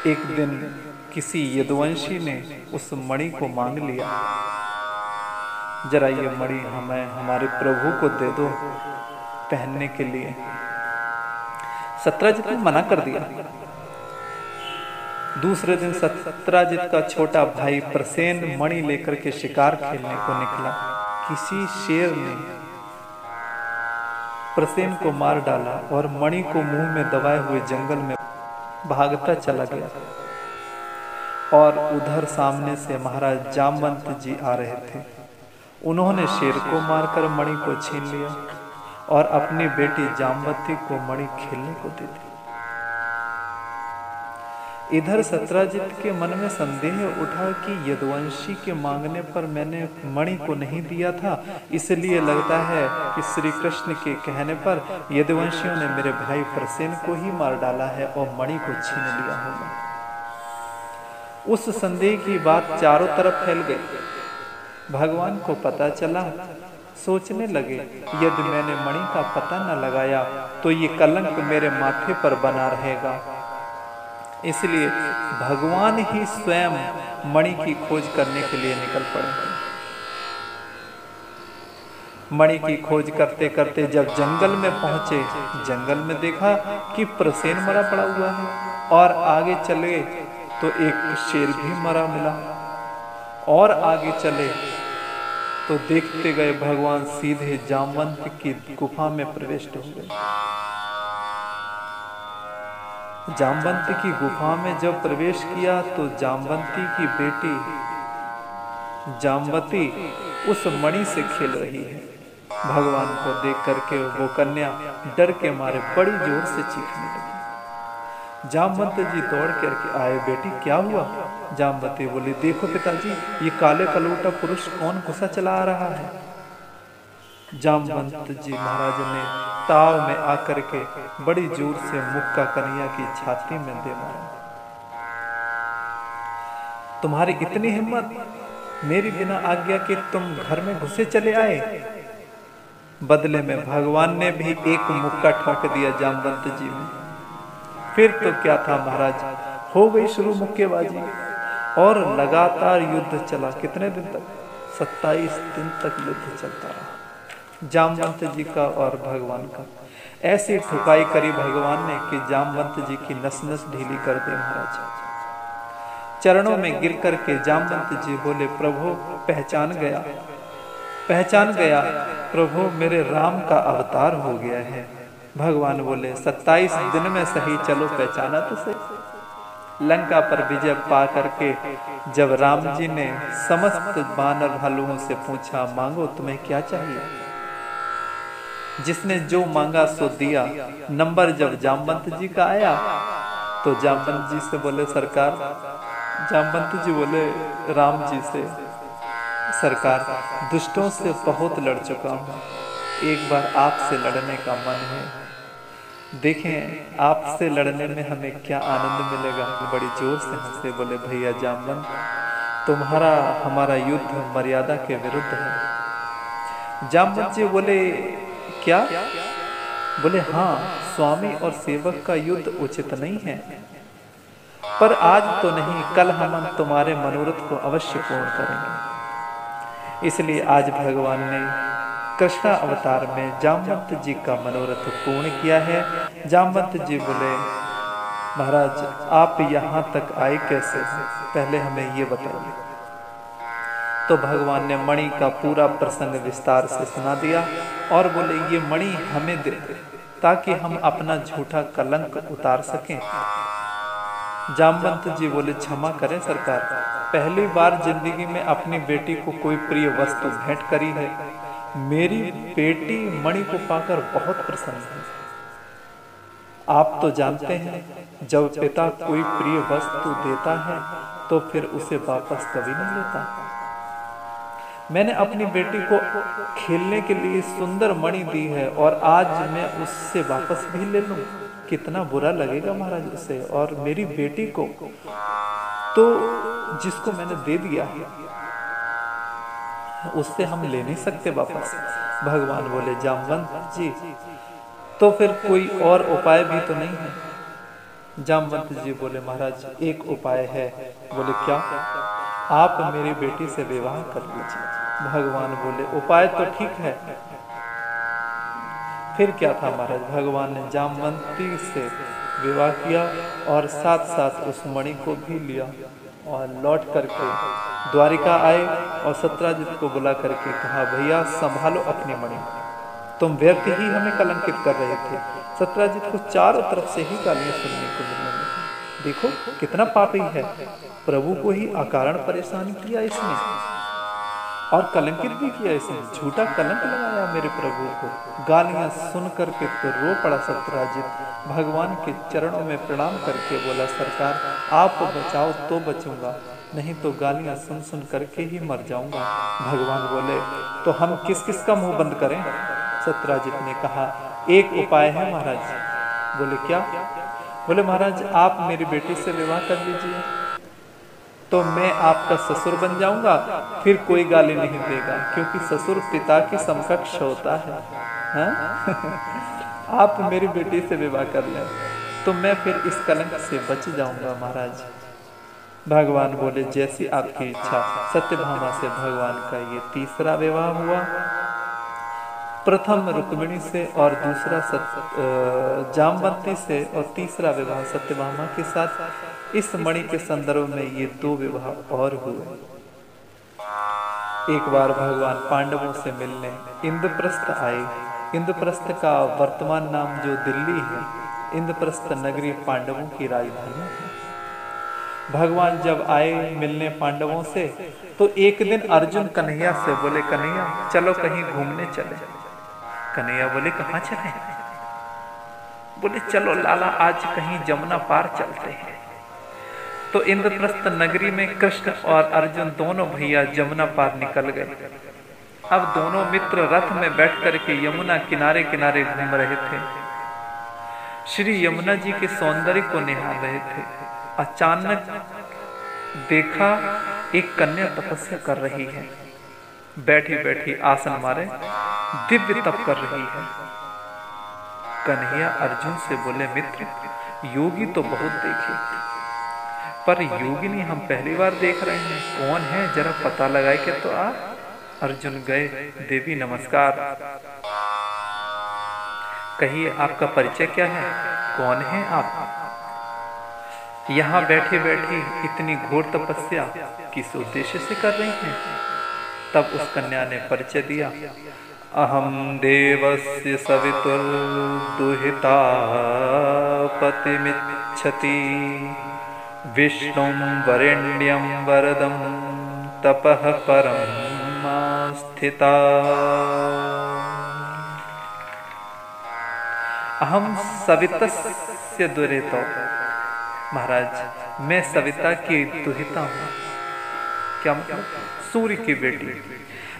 एक दिन किसी यदुवंशी ने उस मणि को मांग लिया, जरा ये मणि हमें हमारे प्रभु को दे दो पहनने के लिए। सत्राजित ने मना कर दिया। दूसरे दिन सत्राजित का छोटा भाई प्रसेन मणि लेकर के शिकार खेलने को निकला। किसी शेर ने प्रसेन को मार डाला और मणि को मुंह में दबाए हुए जंगल में भागता चला गया। और उधर सामने से महाराज जामवंत जी आ रहे थे। उन्होंने शेर को मारकर मणि को छीन लिया और अपनी बेटी जाम्बवती को मणि खेलने को दे दी। इधर सत्राजित के मन में संदेह उठा कि यदुवंशी के मांगने पर मैंने मणि को नहीं दिया था, इसलिए लगता है कि श्री कृष्ण के कहने पर यदुवंशियों ने मेरे भाई प्रसेन को ही मार डाला है और मणि को छीन लिया होगा। उस संदेह की बात चारों तरफ फैल गई। भगवान को पता चला, सोचने लगे यदि मैंने मणि का पता न लगाया तो ये कलंक मेरे माथे पर बना रहेगा। इसलिए भगवान ही स्वयं मणि की खोज करने के लिए निकल पड़े। मणि की खोज करते करते जब जंगल में पहुंचे, जंगल में देखा कि प्रसेन मरा पड़ा हुआ है और आगे चले तो एक शेर भी मरा मिला और आगे चले तो देखते गए भगवान सीधे जामवंत की गुफा में प्रविष्ट हो गए। जामवंत की गुफा में जब प्रवेश किया तो जामवंती की बेटी जाम्बवती उस मणि से खेल रही है। भगवान को देख करके वो कन्या डर के मारे बड़ी जोर से चीखने लगी। जामवंत जी दौड़ करके आए, बेटी क्या हुआ? जाम्बवती बोली, देखो पिताजी, ये काले कलूटा पुरुष कौन घुसा चला आ रहा है। जामवंत जी महाराज ने ताव में आकर के बड़ी जोर से मुक्का कन्या की छाती में दे मारा। तुम्हारी इतनी हिम्मत, मेरी बिना आज्ञा के तुम घर में घुसे चले आए। बदले में भगवान ने भी एक मुक्का ठोक दिया जामवंत जी में। फिर तो क्या था महाराज, हो गई शुरू मुक्केबाजी और लगातार युद्ध चला। कितने दिन तक? 27 दिन तक युद्ध चलता रहा जामवंत जी का और भगवान का। ऐसी ठुकाई करी भगवान ने कि जामवंत जी की नस नस ढीली कर दी। महाराज चरणों में गिर करके जामवंत जी बोले, प्रभु पहचान गया, पहचान गया प्रभु, मेरे राम का अवतार हो गया है। भगवान बोले, 27 दिन में सही, चलो पहचाना तो सही। लंका पर विजय पा करके जब राम जी ने समस्त वानर भालुओं से पूछा, मांगो तुम्हें क्या चाहिए? जिसने जो मांगा सो दिया। नंबर जब जामवंत जी का आया तो जामवंत जी से बोले, सरकार, जामवंत जी बोले राम जी से, सरकार दुष्टों से बहुत लड़ चुका हूँ, एक बार आपसे लड़ने का मन है। देखें आपसे लड़ने में हमें क्या आनंद मिलेगा। बड़ी जोर से हंसे, बोले भैया जामवंत, तुम्हारा हमारा युद्ध मर्यादा के विरुद्ध है। जामवंत जी बोले, क्या? बोले हाँ, स्वामी और सेवक का युद्ध उचित नहीं है, पर आज तो नहीं, कल हम तुम्हारे मनोरथ को अवश्य पूर्ण करेंगे। इसलिए आज भगवान ने कृष्ण अवतार में जामवंत जी का मनोरथ पूर्ण किया है। जामवंत जी बोले, महाराज आप यहाँ तक आए कैसे? पहले हमें ये बताइए। तो भगवान ने मणि का पूरा प्रसंग विस्तार से सुना दिया और बोले, ये मणि हमें दे ताकि हम अपना झूठा कलंक उतार सकें। जामवंत जी बोले, क्षमा करें सरकार, पहली बार जिंदगी में अपनी बेटी को कोई प्रिय वस्तु भेंट करी है। मेरी बेटी मणि को पाकर बहुत प्रसन्न है। आप तो जानते हैं, जब पिता कोई प्रिय वस्तु देता है तो फिर उसे वापस कभी नहीं लेता। मैंने अपनी बेटी को खेलने के लिए सुंदर मणि दी है और आज मैं उससे वापस भी ले लूं, कितना बुरा लगेगा महाराज उसे। और मेरी बेटी को तो जिसको मैंने दे दिया है उससे हम ले नहीं सकते वापस। भगवान बोले, जामवंत जी तो फिर कोई और उपाय भी तो नहीं है। जामवंत जी बोले, महाराज एक उपाय है। बोले क्या? आप मेरी बेटी से विवाह कर लीजिए। भगवान बोले, उपाय तो ठीक है। फिर क्या था महाराज, भगवान ने जामवंती से विवाह किया और साथ साथ उस मणि को भी लिया और लौट करके द्वारिका आए और सत्राजित को बुला करके कहा, भैया संभालो अपनी मणि, तुम व्यर्थ ही हमें कलंकित कर रहे थे। सत्राजित को चारों तरफ से ही गालियां सुनने को मिलने लगी। देखो कितना पापी है, प्रभु को ही अकारण परेशान किया इसने। और कलंकित भी किया, इसने झूठा कलंक लगाया मेरे प्रभु को। गालियां सुन करके तो रो पड़ा सत्यराजित, भगवान के चरणों में प्रणाम करके बोला सरकार आप बचाओ तो बचूंगा, नहीं तो गालियां सुन सुन करके ही मर जाऊंगा। भगवान बोले तो हम किस किस का मुंह बंद करें? सत्यराजित ने कहा एक उपाय है महाराज। बोले क्या? बोले महाराज आप मेरी बेटी से विवाह कर लीजिए तो मैं आपका ससुर बन जाऊंगा, फिर कोई गाली नहीं देगा, क्योंकि ससुर पिता के समकक्ष होता है। आप मेरी बेटी से विवाह कर लें तो मैं फिर इस कलंक से बच जाऊंगा महाराज। भगवान बोले जैसी आपकी इच्छा। सत्यभामा से भगवान का ये तीसरा विवाह हुआ। प्रथम रुक्मिणी से और दूसरा जामवंती से, और तीसरा विवाह सत्यभामा के साथ। इस मणि के संदर्भ में ये दो विवाह और हुए। एक बार भगवान पांडवों से मिलने इंद्रप्रस्थ आए। इंद्रप्रस्थ का वर्तमान नाम जो दिल्ली है, इंद्रप्रस्थ नगरी पांडवों की राजधानी है। भगवान जब आए मिलने पांडवों से तो एक दिन अर्जुन कन्हैया से बोले कन्हैया चलो कहीं घूमने चले। कन्हैया बोले कहाँ चले? बोले चलो लाला आज कहीं जमुना पार चलते हैं। तो इंद्रप्रस्थ नगरी में कृष्ण और अर्जुन दोनों भैया जमुना पार निकल गए। अब दोनों मित्र रथ में बैठ करके यमुना किनारे किनारे घूम रहे थे। श्री यमुना जी के सौंदर्य को निहार रहे थे। अचानक देखा एक कन्या तपस्या कर रही है, बैठी बैठी आसन मारे दिव्य तप कर रही है। कन्हैया अर्जुन से बोले मित्र योगी तो बहुत देखे, पर योगिनी हम पहली बार देख रहे हैं, कौन है जरा पता लगाए के तो आ। अर्जुन गए, देवी नमस्कार, कहिए आपका परिचय क्या है, कौन है आप? यहाँ बैठे बैठे इतनी घोर तपस्या किस उद्देश्य से कर रही हैं? तब उस कन्या ने परिचय दिया, अहम देवस्य सवितुर्दुहिता पतिमिच्छति विष्णुं वरेण्यं वरदं तपः परं स्थिता। अहम सवितस्य दुहिता। महाराज मैं सविता की दुहिता हूँ। क्या मतलब? सूर्य की बेटी।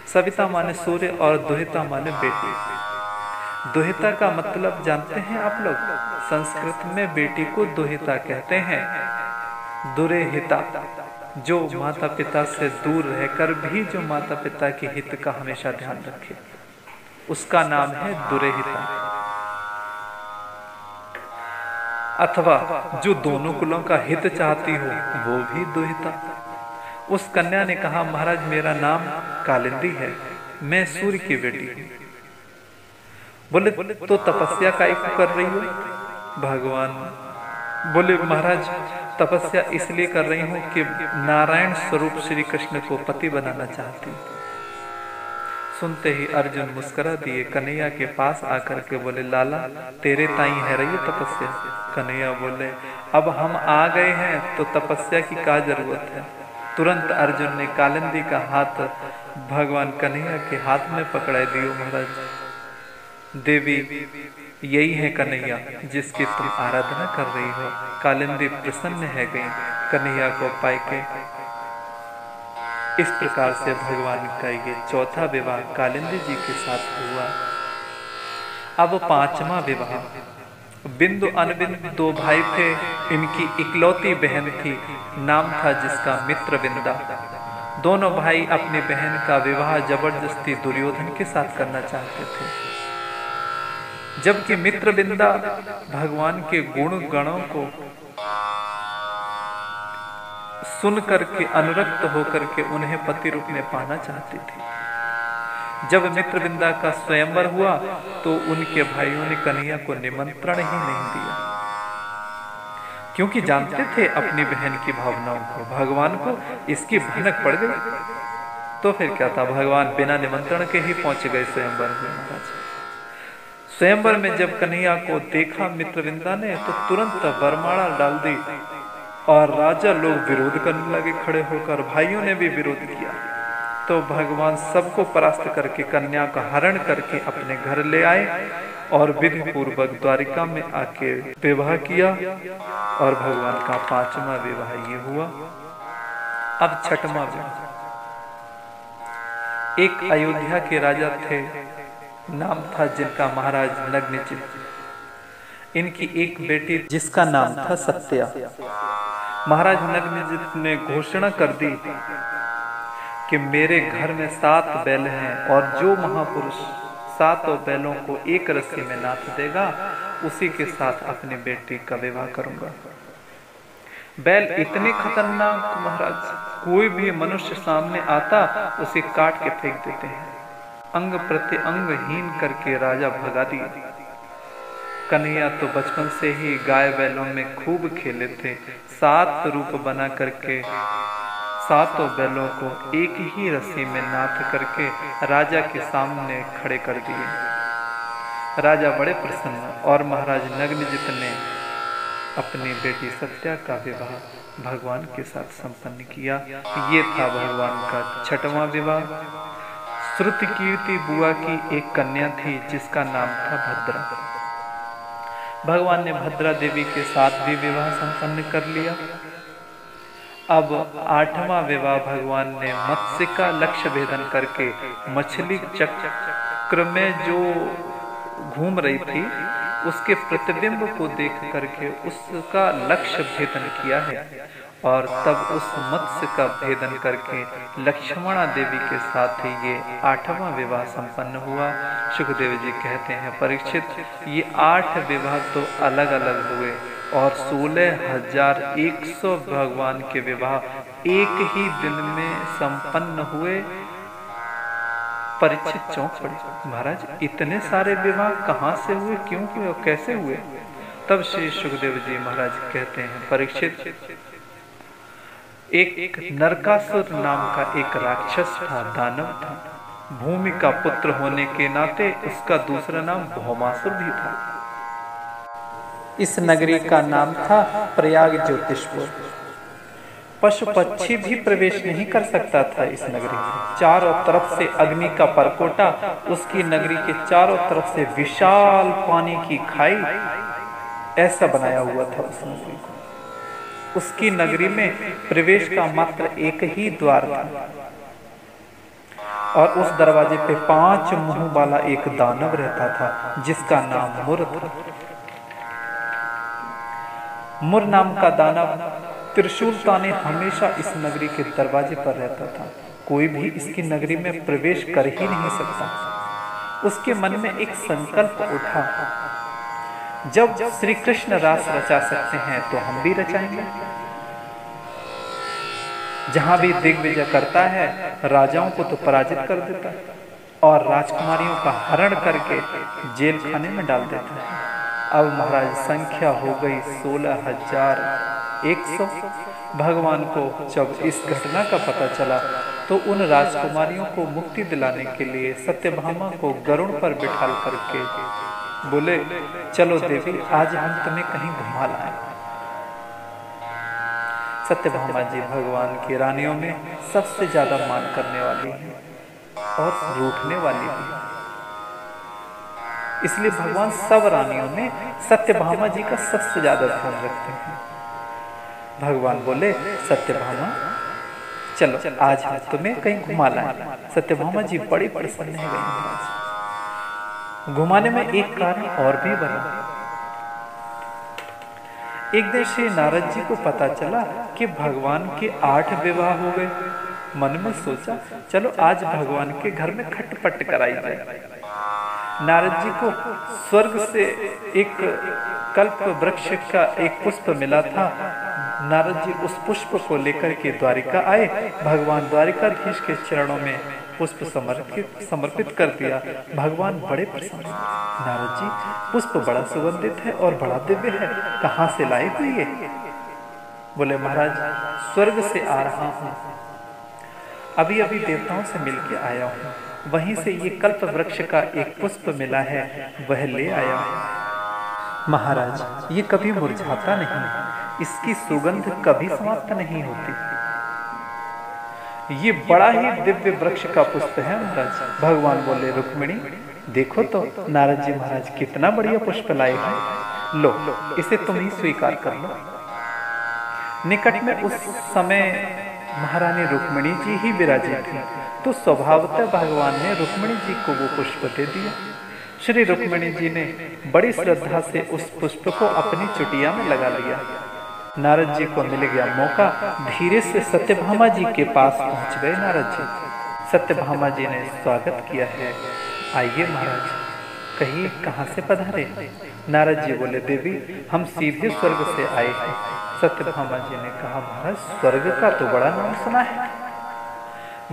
सविता माने सूर्य और दुहिता माने बेटी। दुहिता का मतलब जानते हैं आप लोग? संस्कृत में बेटी को दुहिता कहते हैं। दुरेहिता जो माता पिता से दूर रहकर भी जो माता पिता के हित का हमेशा ध्यान रखे, उसका नाम है दुरेहिता। अथवा जो दोनों कुलों का हित चाहती हो वो भी दुहिता। उस कन्या ने कहा महाराज मेरा नाम कालिंदी है, मैं सूर्य की बेटी हूँ। बोले तो तपस्या काहे कर रही हो? भगवान बोले महाराज तपस्या इसलिए कर रही हूँ कि नारायण स्वरूप श्री कृष्ण को पति बनाना चाहती हूँ। सुनते ही अर्जुन मुस्कुरा दिए, कन्हैया के पास आकर के बोले लाला तेरे ताई है रही तपस्या। कन्हैया बोले अब हम आ गए हैं तो तपस्या की क्या जरूरत है। तुरंत अर्जुन ने कालिंदी का हाथ भगवान कन्हैया के हाथ में पकड़ा दियो। महाराज देवी यही है कन्हैया जिसकी तुम आराधना कर रही हो। कालिंदी प्रसन्न है गई कन्हैया को पाई के। इस प्रकार से भगवान का ये चौथा विवाह कालिंदी जी के साथ हुआ। अब पांचवा विवाह। बिंदु अनबिंदु दो भाई थे, इनकी इकलौती बहन थी, नाम था जिसका मित्रविंदा। दोनों भाई अपनी बहन का विवाह जबरदस्ती दुर्योधन के साथ करना चाहते थे, जबकि मित्रविंदा भगवान के गुण गणों को सुन करके अनुरक्त होकर के उन्हें पति रूप में पाना चाहती थी। जब मित्रविंदा का स्वयंवर हुआ तो उनके भाइयों ने कन्हैया को निमंत्रण ही नहीं दिया, क्योंकि जानते थे अपनी बहन की भावनाओं को। भगवान को इसकी भनक पड़ गई तो फिर क्या था, भगवान बिना निमंत्रण के ही पहुंच गए स्वयंवर में। महाराज स्वयंवर में जब कन्हैया को देखा मित्रविंदा ने तो तुरंत वरमाला डाल दी और राजा लोग विरोध करने लगे खड़े होकर। भाइयों ने भी विरोध किया। तो भगवान सबको परास्त करके कन्या का हरण करके अपने घर ले आए और विधि पूर्वक द्वारिका में आके विवाह किया और भगवान का 5वां विवाह ये हुआ। अब 6वां विवाह। एक अयोध्या के राजा थे, नाम था जिनका महाराज नग्नचित। इनकी एक बेटी जिसका नाम था सत्या। महाराज नग्नचित ने घोषणा कर दी कि मेरे घर में 7 बैल हैं और जो महापुरुष 7 बैलों को एक रस्सी में नाथ देगा उसी के साथ अपनी बेटी का विवाह करूंगा। बैल इतने खतरनाक महाराज, कोई भी मनुष्य सामने आता उसे काट के फेंक देते हैं। अंग प्रत्यंग हीन करके राजा भगा दिया। कन्हैया तो बचपन से ही गाय बैलों में खूब खेले थे। 7 रूप बना करके 7 बैलों को एक ही रस्सी में नाथ करके राजा के सामने खड़े कर दिए। राजा बड़े प्रसन्न और महाराज नग्नजित ने अपनी बेटी सत्या का विवाह भगवान के साथ संपन्न किया। ये था भगवान का 6वां विवाह। श्रुति कीर्ति बुआ की एक कन्या थी जिसका नाम था भद्रा। भगवान ने भद्रा देवी के साथ भी विवाह संपन्न कर लिया। अब 8वां विवाह भगवान ने मत्स्य का लक्ष्य भेदन करके मछली चक्र में जो घूम रही थी उसके प्रतिबिंब को देख करके उसका लक्ष्य भेदन किया है और तब उस मत्स्य का भेदन करके लक्ष्मणा देवी के साथ ही ये 8वां विवाह संपन्न हुआ। सुखदेव जी कहते हैं परीक्षित, ये 8 विवाह तो अलग अलग हुए और 16,100 भगवान के विवाह एक ही दिन में संपन्न हुए। परीक्षित चौंक पड़े, महाराज इतने सारे विवाह कहाँ से हुए, क्यों हुए और कैसे हुए? तब श्री सुखदेव जी महाराज कहते हैं परीक्षित, एक नरकासुर नाम का एक राक्षस था, दानव था। भूमि का पुत्र होने के नाते उसका दूसरा नाम भौमासुर भी था। इस नगरी का नाम था प्रयाग ज्योतिषपुर। पशु पक्षी भी प्रवेश नहीं कर सकता था इस नगरी में। चारों तरफ से अग्नि का परकोटा, उसकी नगरी के चारों तरफ से विशाल पानी की खाई, ऐसा बनाया हुआ था उस नगरी को। उसकी नगरी में प्रवेश का मात्र एक ही द्वार था और उस दरवाजे पे 5 मुंह वाला एक दानव रहता था जिसका नाम मुर था। मुर नाम का दानव त्रिशूल ताने हमेशा इस नगरी के दरवाजे पर रहता था। कोई भी इसकी नगरी में प्रवेश कर ही नहीं सकता। उसके मन में एक संकल्प उठा, जब श्री कृष्ण रास रचा सकते हैं तो हम भी रचाएंगे। जहां भी दिग्विजय करता है राजाओं को तो पराजित कर देता है और राजकुमारियों का हरण करके जेल खाने में डाल देता है। अब महाराज संख्या हो गई 16,100। भगवान को जब इस घटना का पता चला तो उन राजकुमारियों को मुक्ति दिलाने के लिए सत्यभामा को गरुड़ पर बिठा करके बोले, चलो देवी आज हम तुम्हें कहीं घुमा लाएं। सत्यभामा जी भगवान की रानियों में सबसे ज्यादा मान करने वाली है और रूठने वाली भी है, इसलिए भगवान सब रानियों में सत्यभामा जी का सबसे ज्यादा ध्यान रखते हैं। भगवान बोले, सत्यभामा चलो आज हम तुम्हें कहीं घुमा लाएं। सत्यभामा जी बड़ी प्रसन्न है गई। घुमाने में एक कारण और भी बना। एक दिन श्री नारद जी को पता चला कि भगवान के 8 विवाह हो गए। मन में सोचा चलो आज भगवान के घर में खटपट कराई जाए। नारद जी को स्वर्ग से एक कल्प वृक्ष का एक पुष्प मिला था। नारद जी उस पुष्प को लेकर के द्वारिका आए। भगवान द्वारिकाधीश के चरणों में पुष्प समर्पित कर दिया। भगवान बड़े प्रसन्न। नारद जी पुष्प बड़ा सुगंधित है और बड़ा दिव्य है, कहाँ से लाए हुए ये? बोले महाराज स्वर्ग से आ रहा हूँ, अभी अभी देवताओं से मिलके आया हूँ, वहीं से ये कल्प वृक्ष का एक पुष्प मिला है, वह ले आया हूँ। महाराज ये कभी मुरझाता नहीं, इसकी सुगंध कभी समाप्त नहीं होती। ये बड़ा ही दिव्य वृक्ष का पुष्प है महाराज। भगवान बोले रुक्मिणी देखो तो नारद जी महाराज कितना बढ़िया पुष्प लाए हैं, लो इसे तुम ही स्वीकार कर लो। निकट में उस समय महारानी रुक्मिणी जी ही विराजी थी, तो स्वभावतः भगवान ने रुक्मिणी जी को वो पुष्प दे दिया। श्री रुक्मिणी जी ने बड़ी श्रद्धा से उस पुष्प को अपनी चुटिया में लगा लिया। नारद जी को मिल गया मौका, धीरे से सत्यभामा जी के पास पहुंच गए नारद जी। सत्यभामा जी ने स्वागत किया है, आइए महाराज कहिए कहाँ से पधारे। नारद जी बोले देवी हम सीधे स्वर्ग से आए हैं। सत्यभामा जी ने कहा महाराज स्वर्ग का तो बड़ा नाम सुना है,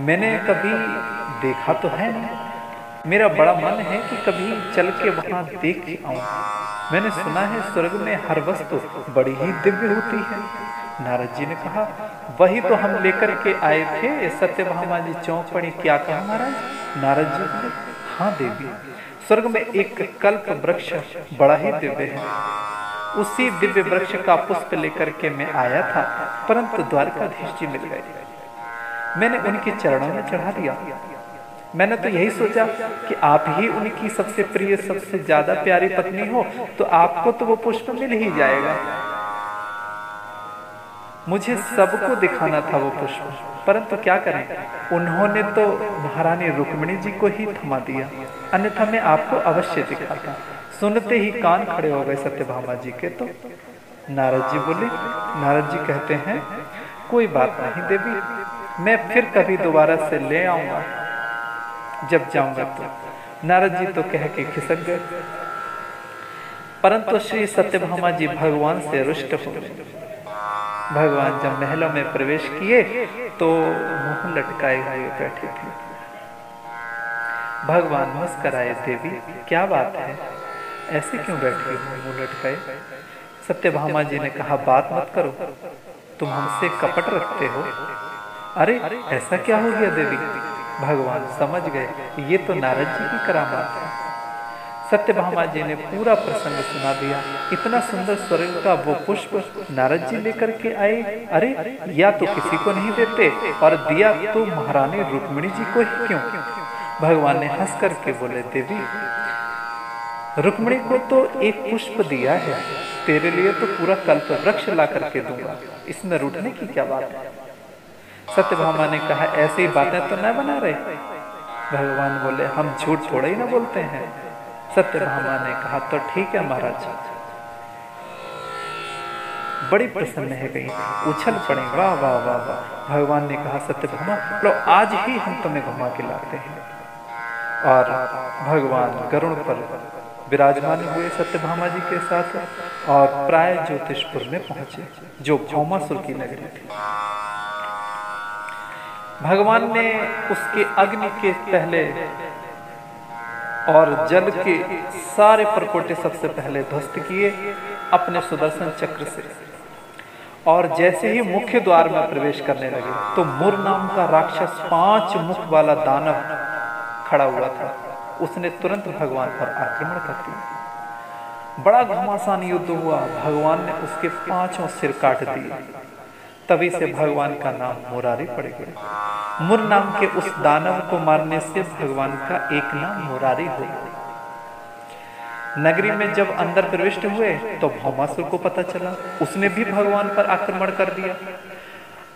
मैंने कभी देखा तो है नहीं, मेरा बड़ा मन है कि कभी चल के वहां देख के आऊं। मैंने सुना है स्वर्ग में हर वस्तु बड़ी ही दिव्य होती है। नारद जी ने कहा वही तो हम लेकर के आए थे। सत्यभामा जी चौंक पड़ी, क्या कहा महाराज? नारद जी बोले हाँ देवी, स्वर्ग में एक कल्प वृक्ष बड़ा ही दिव्य है, उसी दिव्य वृक्ष का पुष्प लेकर के मैं आया था, परंतु द्वारकाधीश जी मिल गए, मैंने उनके चरणों में चढ़ा दिया। मैंने तो यही सोचा कि आप ही उनकी सबसे प्रिय सबसे ज्यादा प्यारी पत्नी हो, तो आपको तो वो पुष्प मिल ही जाएगा। मुझे सबको दिखाना था वो पुष्प, परंतु क्या करें, उन्होंने तो महारानी रुक्मिणी जी को ही थमा दिया, अन्यथा मैं आपको अवश्य दिखाता। सुनते ही कान खड़े हो गए सत्यभामा जी के। तो नारद जी बोले, नारद जी कहते हैं कोई बात नहीं देवी, मैं फिर कभी दोबारा से ले आऊंगा जब जाऊंगा तो। नारद जी तो कह के खिसक गए, परंतु श्री सत्यभामा जी भगवान से रुष्ट हो गए। भगवान जब महलों में प्रवेश किए तो मुंह लटकाए हुए बैठे थे। भगवान मुस्कुराए, देवी क्या बात है, ऐसे क्यों बैठी हो मुंह लटकाए? सत्यभामा जी ने कहा बात मत करो, तुम हमसे कपट रखते हो। अरे ऐसा क्या हो गया देवी? भगवान समझ गए ये तो नारद जी की करामात है। सत्यभामा जी ने पूरा प्रसंग सुना दिया। इतना सुंदर स्वर्ग का वो पुष्प नारद जी लेकर के आए, अरे या तो किसी को नहीं देते और दिया तो महारानी रुक्मिणी जी को ही क्यों? भगवान ने हंस करके बोले, देवी रुक्मिणी को तो एक पुष्प दिया है, तेरे लिए तो पूरा कल्प वृक्ष ला करके दूंगा, इसमें रूठने की क्या बात है? सत्यभामा ने कहा ऐसी बातें तो न बना रहे। भगवान बोले हम झूठ थोड़ा ही ना बोलते हैं। सत्यभामा ने कहा तो ठीक है महाराज। बड़ी प्रसन्न है गई, उछल पड़ी, वाह वाह वाह वाह। भगवान ने कहा सत्यभामा लो आज ही हम तुम्हें घुमा के लाते हैं। और भगवान गरुड़ पर विराजमान हुए सत्यभामा जी के साथ और प्राय ज्योतिषपुर में पहुंचे जो भौमासुर की नगरी थी। भगवान ने उसके अग्नि के पहले और जल के सारे प्रकोटे सबसे पहले ध्वस्त किए अपने सुदर्शन चक्र से, और जैसे ही मुख्य द्वार में प्रवेश करने लगे तो मुर नाम का राक्षस 5 मुख वाला दानव खड़ा हुआ था। उसने तुरंत भगवान पर आक्रमण कर दिया। बड़ा घमासान युद्ध हुआ, भगवान ने उसके 5 सिर काट दिए। तभी से भगवान का नाम मुरारी पड़ गया। मुर नाम के उस दानव को मारने से भगवान का एक नाम मुरारी हो गया। नगरी में जब अंदर प्रविष्ट हुए तो भौमासुर को पता चला, उसने भी भगवान पर आक्रमण कर दिया।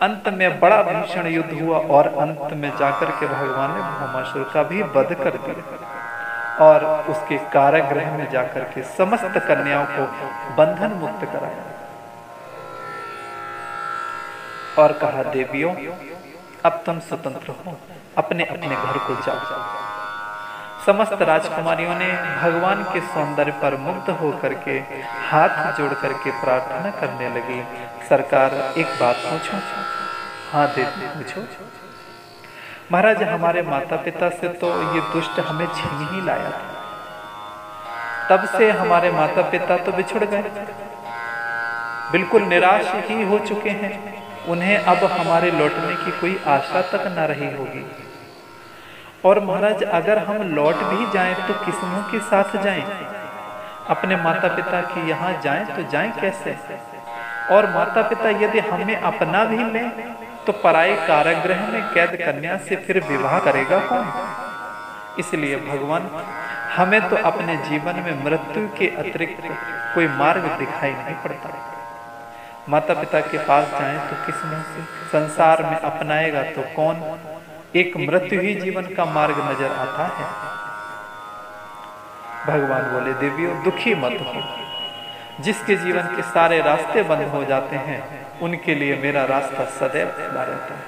अंत में बड़ा भीषण युद्ध हुआ और अंत में जाकर के भगवान ने भौमासुर का भी वध कर दिया और उसके कारागृह में जाकर के समस्त कन्याओं को बंधन मुक्त कराया और कहा देवियों अब तुम स्वतंत्र हो, अपने अपने घर को जाओ। समस्त राजकुमारियों ने भगवान के सौंदर्य पर मुग्ध होकर के हाथ जोड़ करके प्रार्थना करने लगी, सरकार एक बात पूछूं? हाँ देवी पूछो। महाराज हमारे माता पिता से तो ये दुष्ट हमें छीन ही लाया था, तब से हमारे माता पिता तो बिछुड़ गए, बिल्कुल निराश ही हो चुके हैं। उन्हें अब हमारे लौटने की कोई आशा तक न रही होगी। और महाराज अगर हम लौट भी जाएं तो किस मुंह के साथ जाएं? अपने माता पिता के यहाँ जाएं तो जाएं कैसे? और माता पिता यदि हमें अपना भी लें तो पराये कारागृह में कैद कन्या से फिर विवाह करेगा कौन? इसलिए भगवान हमें तो अपने जीवन में मृत्यु के अतिरिक्त कोई मार्ग दिखाई नहीं पड़ता। माता पिता के पास जाएं तो किस मुंह से, संसार में अपनाएगा तो कौन? एक मृत्यु ही जीवन का मार्ग नजर आता है। भगवान बोले, देवियों दुखी मत हो। जिसके जीवन के सारे रास्ते बंद हो जाते हैं उनके लिए मेरा रास्ता सदैव खुला रहता है।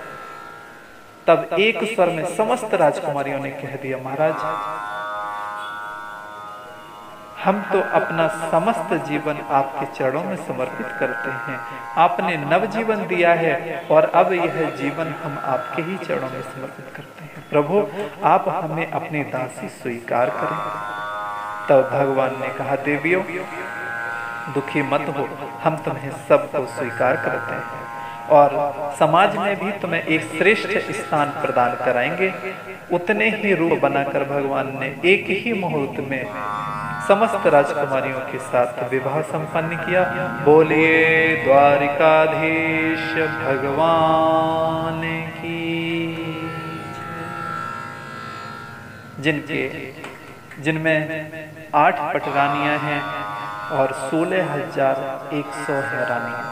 तब एक स्वर में समस्त राजकुमारियों ने कह दिया, महाराज हम तो अपना समस्त जीवन आपके चरणों में समर्पित करते हैं। आपने नव जीवन दिया है और अब यह जीवन हम आपके ही चरणों में समर्पित करते हैं। प्रभु आप हमें अपनी दासी स्वीकार करें। तब भगवान ने कहा, देवियों दुखी मत हो, हम तुम्हें सबको स्वीकार करते हैं और समाज में भी तुम्हें एक श्रेष्ठ स्थान प्रदान कराएंगे। उतने ही रूप बनाकर भगवान ने एक ही मुहूर्त में समस्त राजकुमारियों के साथ विवाह संपन्न किया। बोलिए द्वारिकाधीश भगवान की। जिनमें 8 पटरानियां हैं और 16,100 है रानियां।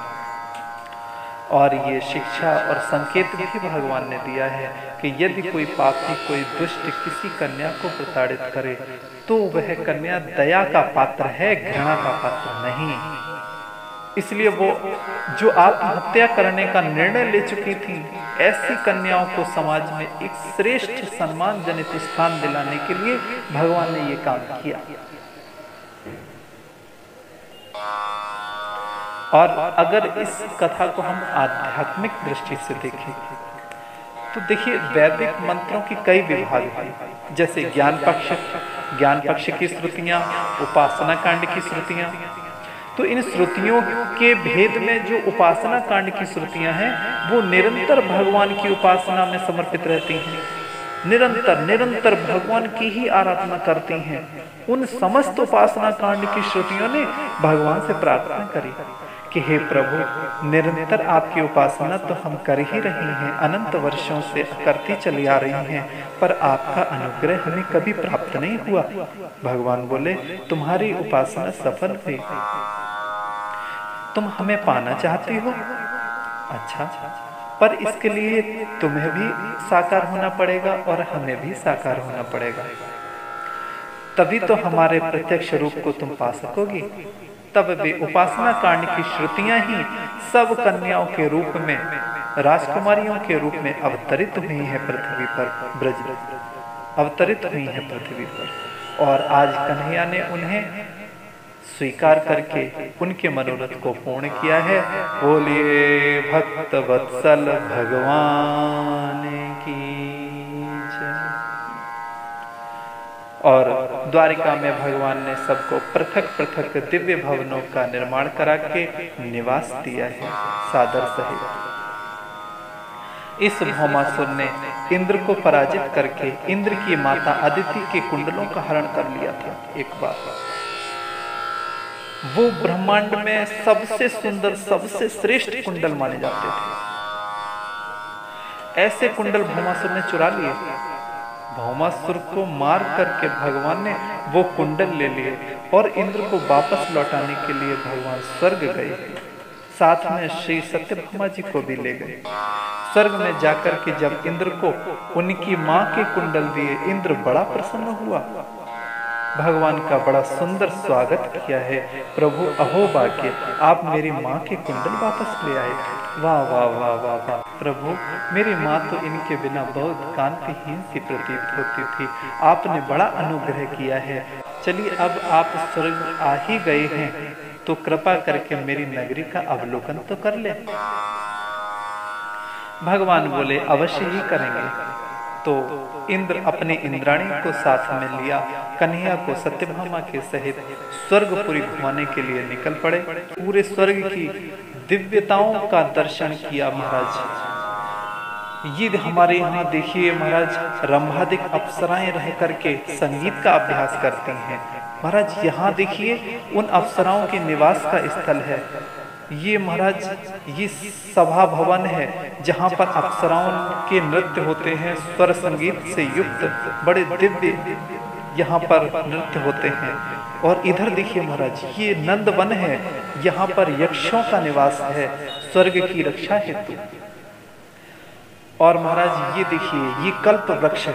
और ये शिक्षा और संकेत भी भगवान ने दिया है कि यदि कोई पापी, कोई दुष्ट किसी कन्या को प्रताड़ित करे तो वह कन्या दया का पात्र है, घृणा का पात्र नहीं। इसलिए वो जो आत्महत्या करने का निर्णय ले चुकी थी, ऐसी कन्याओं को समाज में एक श्रेष्ठ सम्मान जनित स्थान दिलाने के लिए भगवान ने ये काम किया। और अगर इस कथा को हम आध्यात्मिक दृष्टि से देखें तो देखिए वैदिक मंत्रों की कई विभाग हैं, जैसे ज्ञान पक्ष की श्रुतियां, उपासना कांड की श्रुतियां। तो इन श्रुतियों के भेद में जो उपासना कांड की श्रुतियां हैं वो निरंतर भगवान की उपासना में समर्पित रहती हैं, निरंतर भगवान की ही आराधना करती हैं। उन समस्त उपासना कांड की श्रुतियों ने भगवान से प्रार्थना करी कि हे प्रभु निरंतर आपकी उपासना तो हम कर ही रहे हैं, अनंत वर्षों से करती चली आ रही हैं, पर आपका अनुग्रह हमें कभी प्राप्त नहीं हुआ। भगवान बोले, तुम्हारी उपासना सफल हुई, तुम हमें पाना चाहती हो? अच्छा, पर इसके लिए तुम्हें भी साकार होना पड़ेगा और हमें भी साकार होना पड़ेगा, तभी तो हमारे प्रत्यक्ष रूप को तुम पा सकोगी। तब वे उपासना कांड की श्रुतियां ही सब कन्याओं के रूप में, राजकुमारियों के रूप में अवतरित हुई हैं पृथ्वी पर, ब्रज अवतरित हुई हैं पृथ्वी पर। और आज कन्हैया ने उन्हें स्वीकार करके उनके मनोरथ को पूर्ण किया है। बोलिए भक्त वत्सल भगवान की। और द्वारिका में भगवान ने सबको पृथक पृथक दिव्य भवनों का निर्माण करा के निवास दिया है सादर सहित। इस भौमासुर ने इंद्र को पराजित करके इंद्र की माता अदिति के कुंडलों का हरण कर लिया था। एक बार वो ब्रह्मांड में सबसे सुंदर, सबसे श्रेष्ठ कुंडल माने जाते थे। ऐसे कुंडल भौमासुर ने चुरा लिए। भौमासुर को मार करके भगवान ने वो कुंडल ले लिए और इंद्र को वापस लौटाने के लिए भगवान स्वर्ग गए। साथ में श्री सत्यभामा जी को भी ले गए। स्वर्ग में जाकर के जब इंद्र को उनकी माँ के कुंडल दिए, इंद्र बड़ा प्रसन्न हुआ। भगवान का बड़ा सुंदर स्वागत किया है। प्रभु अहो भाग्य, आप मेरी माँ के कुंडल वापस ले आए। वाह वाह वाह वाह वाह। प्रभु मेरी माँ तो इनके बिना बहुत कांतिहीन सी प्रतीत होती थी, आपने बड़ा अनुग्रह किया है। चलिए अब आप स्वर्ग आ ही गए हैं तो कृपा करके मेरी नगरी का अवलोकन तो कर ले। भगवान बोले अवश्य ही करेंगे। तो इंद्र अपने इंद्राणी को साथ में लिया, कन्हैया को सत्यभामा के सहित स्वर्गपुरी घुमाने के लिए निकल पड़े। पूरे स्वर्ग की दिव्यताओं का दर्शन किया महाराज। ये हमारे यहाँ देखिए महाराज, रंभादिक अप्सराएं रह करके संगीत का अभ्यास करती हैं। महाराज यहाँ देखिए उन अप्सराओं के निवास का स्थल है। ये महाराज ये सभा भवन है जहाँ पर अप्सराओं के नृत्य होते हैं, स्वर संगीत से युक्त बड़े दिव्य यहाँ पर नृत्य होते हैं। और इधर देखिए महाराज ये नंद वन है, यहाँ पर यक्षों का निवास है स्वर्ग की रक्षा हेतु। और महाराज ये देखिए ये कल्प वृक्ष है,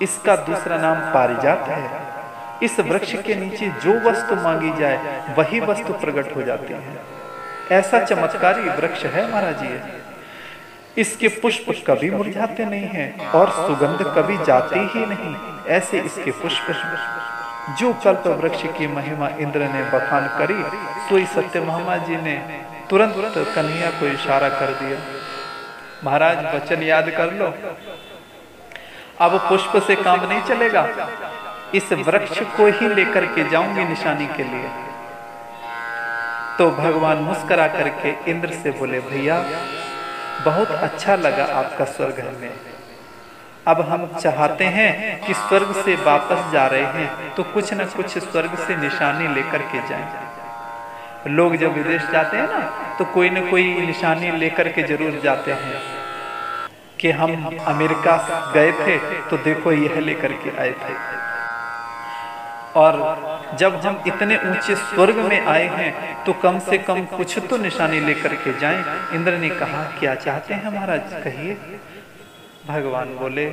इसका दूसरा नाम पारिजात है। इस वृक्ष के नीचे जो वस्तु मांगी जाए वही वस्तु प्रकट हो जाती है। ऐसा चमत्कारी वृक्ष है महाराज ये। इसके पुष्प कभी मुरझाते नहीं हैं और सुगंध कभी जाती ही नहीं, ऐसे इसके पुष्प। जो कल्प वृक्ष की महिमा इंद्र ने बखान करी, सोई सत्यभामा जी ने तुरंत कन्हैया को इशारा कर दिया। महाराज वचन याद कर लो, अब पुष्प से काम नहीं चलेगा, इस वृक्ष को ही लेकर के जाऊंगी निशानी के लिए। तो भगवान मुस्कुरा करके इंद्र से बोले, भैया बहुत अच्छा लगा आपका स्वर्ग में, अब हम चाहते हैं कि स्वर्ग से वापस जा रहे हैं तो कुछ न कुछ स्वर्ग से निशानी लेकर के जाएं। लोग जब विदेश जाते हैं ना तो कोई न कोई निशानी लेकर के जरूर जाते हैं कि हम अमेरिका गए थे तो देखो यह लेकर के आए थे। और जब हम इतने ऊंचे स्वर्ग में आए हैं तो कम से कम कुछ तो निशानी लेकर के जाएं। इंद्र ने कहा, क्या चाहते हैं महाराज, कहिए। भगवान बोले,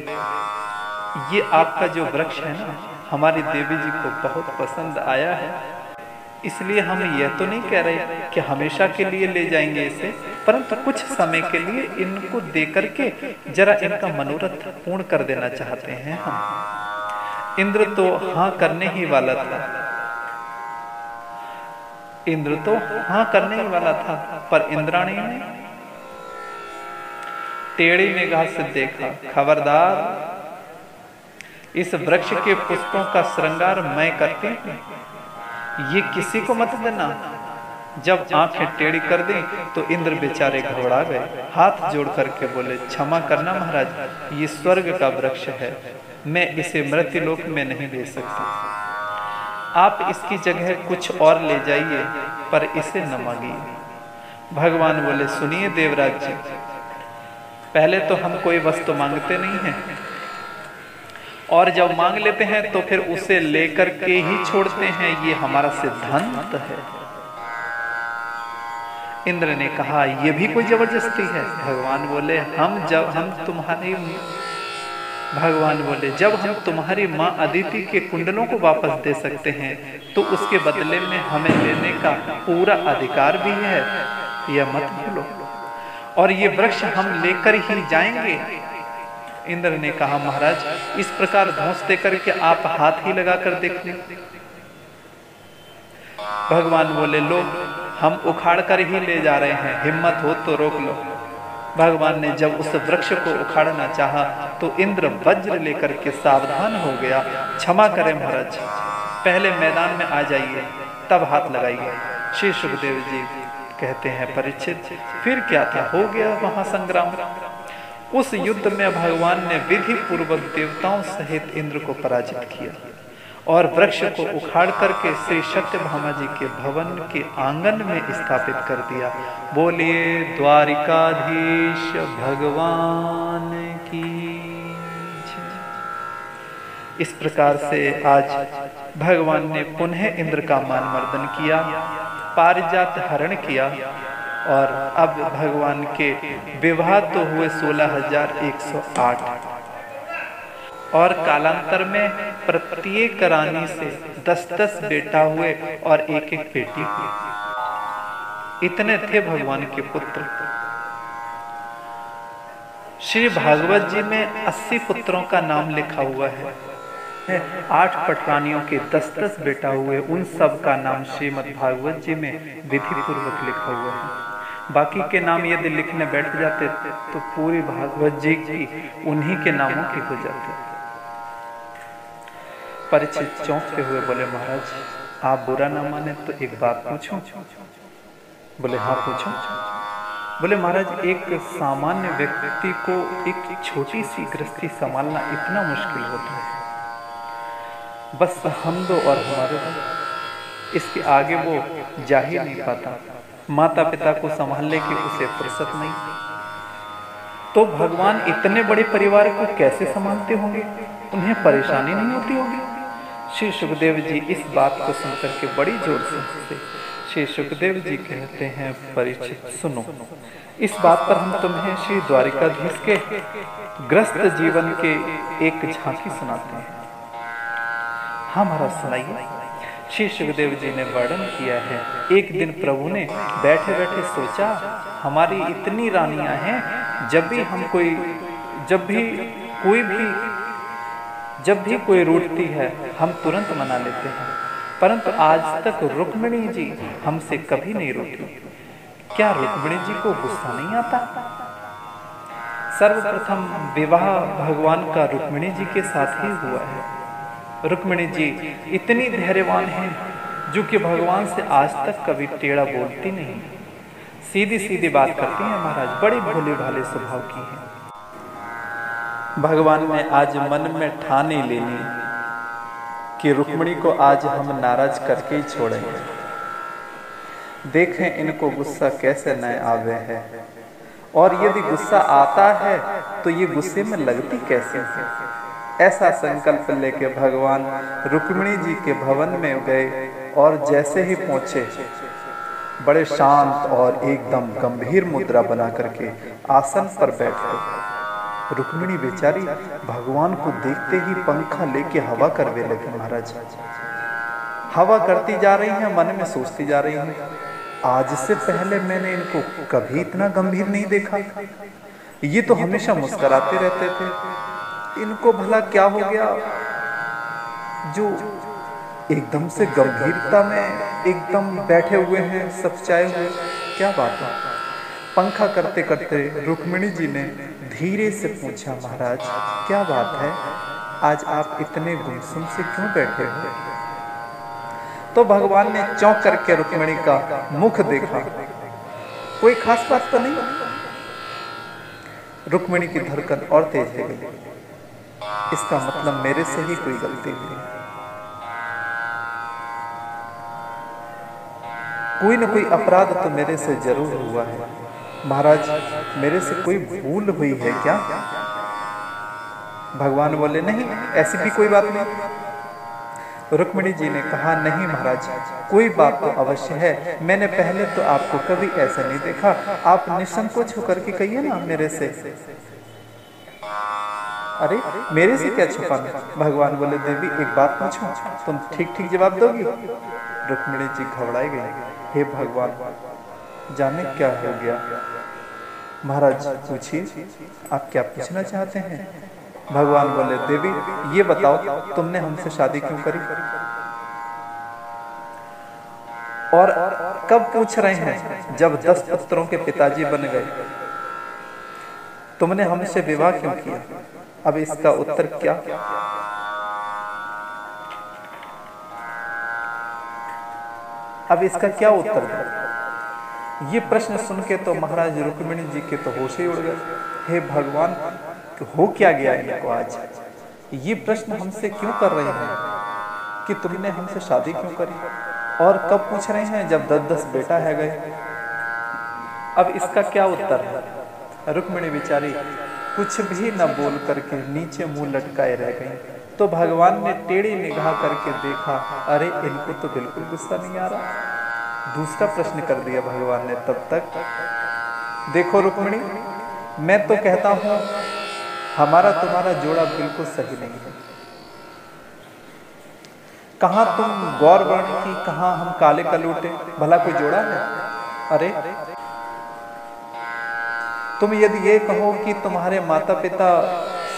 ये आपका जो वृक्ष है ना, हमारी देवी जी को बहुत पसंद आया है, इसलिए हम यह तो नहीं कह रहे कि हमेशा के लिए ले जाएंगे इसे, परंतु कुछ समय के लिए इनको दे करके जरा इनका मनोरथ पूर्ण कर देना चाहते हैं हम। इंद्र तो हाँ करने ही वाला था, इंद्र तो हाँ करने ही वाला था, पर इंद्राणी ने टेढ़ी निगाह से देखा, खबरदार, इस वृक्ष के पुष्पों का श्रृंगार मैं करती हूँ, ये किसी को मत देना। जब आंखें टेढ़ी कर दी तो इंद्र बेचारे घबरा गए, हाथ जोड़ करके बोले, क्षमा करना महाराज, ये स्वर्ग का वृक्ष है, मैं इसे मृत्युलोक में नहीं ले सकता, आप इसकी जगह कुछ और ले जाइए, पर इसे न मांगिए। भगवान बोले, सुनिए देवराज जी, पहले तो हम कोई वस्तु मांगते नहीं हैं, और जब मांग लेते हैं तो फिर उसे लेकर के ही छोड़ते हैं, ये हमारा सिद्धांत है। इंद्र ने कहा, यह भी कोई जबरदस्ती है? भगवान बोले, जब हम तुम्हारी माँ अदिति के कुंडलों को वापस दे सकते हैं तो उसके बदले में हमें लेने का पूरा अधिकार भी है, यह मत भूलो, और ये वृक्ष हम लेकर ही जाएंगे। इंद्र ने कहा, महाराज इस प्रकार धौंस देकर के आप हाथ ही लगा कर देख लें। भगवान बोले, लो, हम उखाड़ कर ही ले जा रहे हैं, हिम्मत हो तो रोक लो। भगवान ने जब उस वृक्ष को उखाड़ना चाहा तो इंद्र वज्र लेकर के सावधान हो गया। क्षमा करें महाराज, पहले मैदान में आ जाइए तब हाथ लगाइए। श्री सुखदेव जी कहते हैं, परीक्षित फिर क्या था, हो गया वहां संग्राम। उस युद्ध में भगवान ने विधि पूर्वक देवताओं सहित इंद्र को पराजित किया और वृक्ष को उखाड़ करके श्री सत्यभामा जी के भवन के आंगन में स्थापित कर दिया। बोलिए द्वारिकाधीश भगवान की। इस प्रकार से आज भगवान ने पुनः इंद्र का मान मर्दन किया, पारिजात हरण किया, और अब भगवान के विवाह तो हुए 16,108, और कालांतर में प्रत्येक रानी से 10-10 बेटा हुए और एक बेटी हुई। इतने थे भगवान के पुत्र। श्री भागवत जी में 80 पुत्रों का नाम लिखा हुआ है। 8 पटरानियों के 10-10 बेटा हुए, उन सब का नाम श्रीमद् भागवत जी में विधि पूर्वक लिखा हुआ है। बाकी के नाम यदि लिखने बैठ जाते तो पूरी भागवत जी की उन्हीं के नामों की हो जाती। परीक्षित चौंकते हुए बोले, महाराज आप बुरा ना माने तो एक बात पूछूं? बोले, हाँ पूछो। बोले, महाराज एक सामान्य व्यक्ति को एक छोटी सी गृहस्थी संभालना इतना मुश्किल होता है, बस हम दो और हमारे दो, इसके आगे वो जा ही नहीं पाता। माता पिता को संभालने की उसे फुर्सत नहीं, तो भगवान इतने बड़े परिवार को कैसे संभालते होंगे, उन्हें परेशानी नहीं होती होगी। श्री सुखदेव जी इस बात को सुनकर के बड़ी जोर से हंसे। श्री सुखदेव जी कहते हैं, परीक्षित सुनो, इस बात पर हम तुम्हें श्री द्वारिकाधीश के ग्रस्त जीवन के एक झांकी सुनाते हैं। हाँ महाराज सुनाइए। श्री सुखदेव जी ने वर्णन किया है, एक दिन प्रभु ने बैठे बैठे सोचा, हमारी इतनी रानियां हैं, जब भी कोई रूठती है हम तुरंत मना लेते हैं, परंतु आज तक रुक्मिणी जी हमसे कभी नहीं रूठी। क्या रुक्मिणी जी को गुस्सा नहीं आता? सर्वप्रथम विवाह भगवान का रुक्मिणी जी के साथ ही हुआ है। रुक्मिणी जी इतनी धैर्यवान हैं जो कि भगवान से आज तक कभी टेढ़ा बोलती नहीं, सीधी सीधी बात करती हैं महाराज, बड़ी भोले भाले स्वभाव की हैं। भगवान ने आज मन में ठानी लेनी कि रुक्मिणी को आज हम नाराज करके ही छोड़ेंगे। देखें इनको गुस्सा कैसे न आवे है, और यदि गुस्सा आता है तो ये गुस्से में लगती कैसे है। ऐसा संकल्प लेके भगवान रुक्मिणी जी के भवन में गए और जैसे ही पहुंचे बड़े शांत और एकदम गंभीर मुद्रा बना करके आसन पर बैठ गए। रुक्मिणी बेचारी भगवान को देखते ही पंखा लेके हवा करवे लगे महाराज। हवा करती जा रही है, मन में सोचती जा रही है, आज से पहले मैंने इनको कभी इतना गंभीर नहीं देखा। ये तो हमेशा मुस्कुराते रहते थे, इनको भला क्या हो गया जो एकदम से गंभीरता में एकदम बैठे हुए हैं, सफचाए हुए। क्या बात है? पंखा करते करते रुक्मिणी जी ने धीरे से पूछा, महाराज क्या बात है, आज आप इतने गुमसुम से क्यों बैठे हो? तो भगवान ने चौंक करके रुक्मिणी का मुख देखा, कोई खास बात तो नहीं। रुक्मिणी की धड़कन और तेज हो गई, इसका मतलब मेरे से ही कोई गलती हुई, कोई न कोई अपराध तो मेरे से जरूर हुआ है। महाराज मेरे से कोई भूल हुई है क्या? भगवान बोले, नहीं ऐसी भी कोई बात नहीं। रुक्मिणी जी ने कहा, नहीं महाराज कोई बात तो अवश्य है, मैंने पहले तो आपको कभी ऐसा नहीं देखा, आप निसंकोच होकर के कहिए ना मेरे से। अरे मेरे से क्या छुपाना? भगवान बोले, देवी एक बात पूछूं, तुम ठीक ठीक जवाब दोगी? रुक्मिणी जी घबराई गई, हे भगवान जाने क्या हो गया। महाराज पूछिए, आप क्या पूछना चाहते हैं? भगवान बोले, देवी ये बताओ तुमने हमसे शादी क्यों करी, और कब पूछ रहे हैं? जब 10 पुत्रों के पिताजी बन गए तुमने हमसे विवाह क्यों किया? अब इसका उत्तर क्या? अब इसका क्या उत्तर है? ये प्रश्न सुन के तो महाराज रुक्मिणी जी के तो होश ही उड़ गए। हे भगवान हो क्या गया इनको आज? ये प्रश्न हमसे क्यों कर रहे हैं कि तुमने हमसे शादी क्यों करी, और कब पूछ रहे हैं जब 10-10 बेटा है गए। अब इसका क्या उत्तर है? रुक्मिणी बेचारी कुछ भी न बोल करके नीचे मुंह लटकाए रह गई। तो भगवान ने टेढ़ी निगाह करके देखा, अरे इनको तो बिल्कुल गुस्सा नहीं आ रहा। दूसरा प्रश्न कर दिया भगवान ने तब तक, देखो रुक्मिणी मैं तो कहता हूं हमारा तुम्हारा जोड़ा बिल्कुल सही नहीं है। कहां तुम गौर वर्ण की, कहां हम काले कलूटे, भला कोई जोड़ा है? अरे तुम यदि ये कहो कि तुम्हारे माता पिता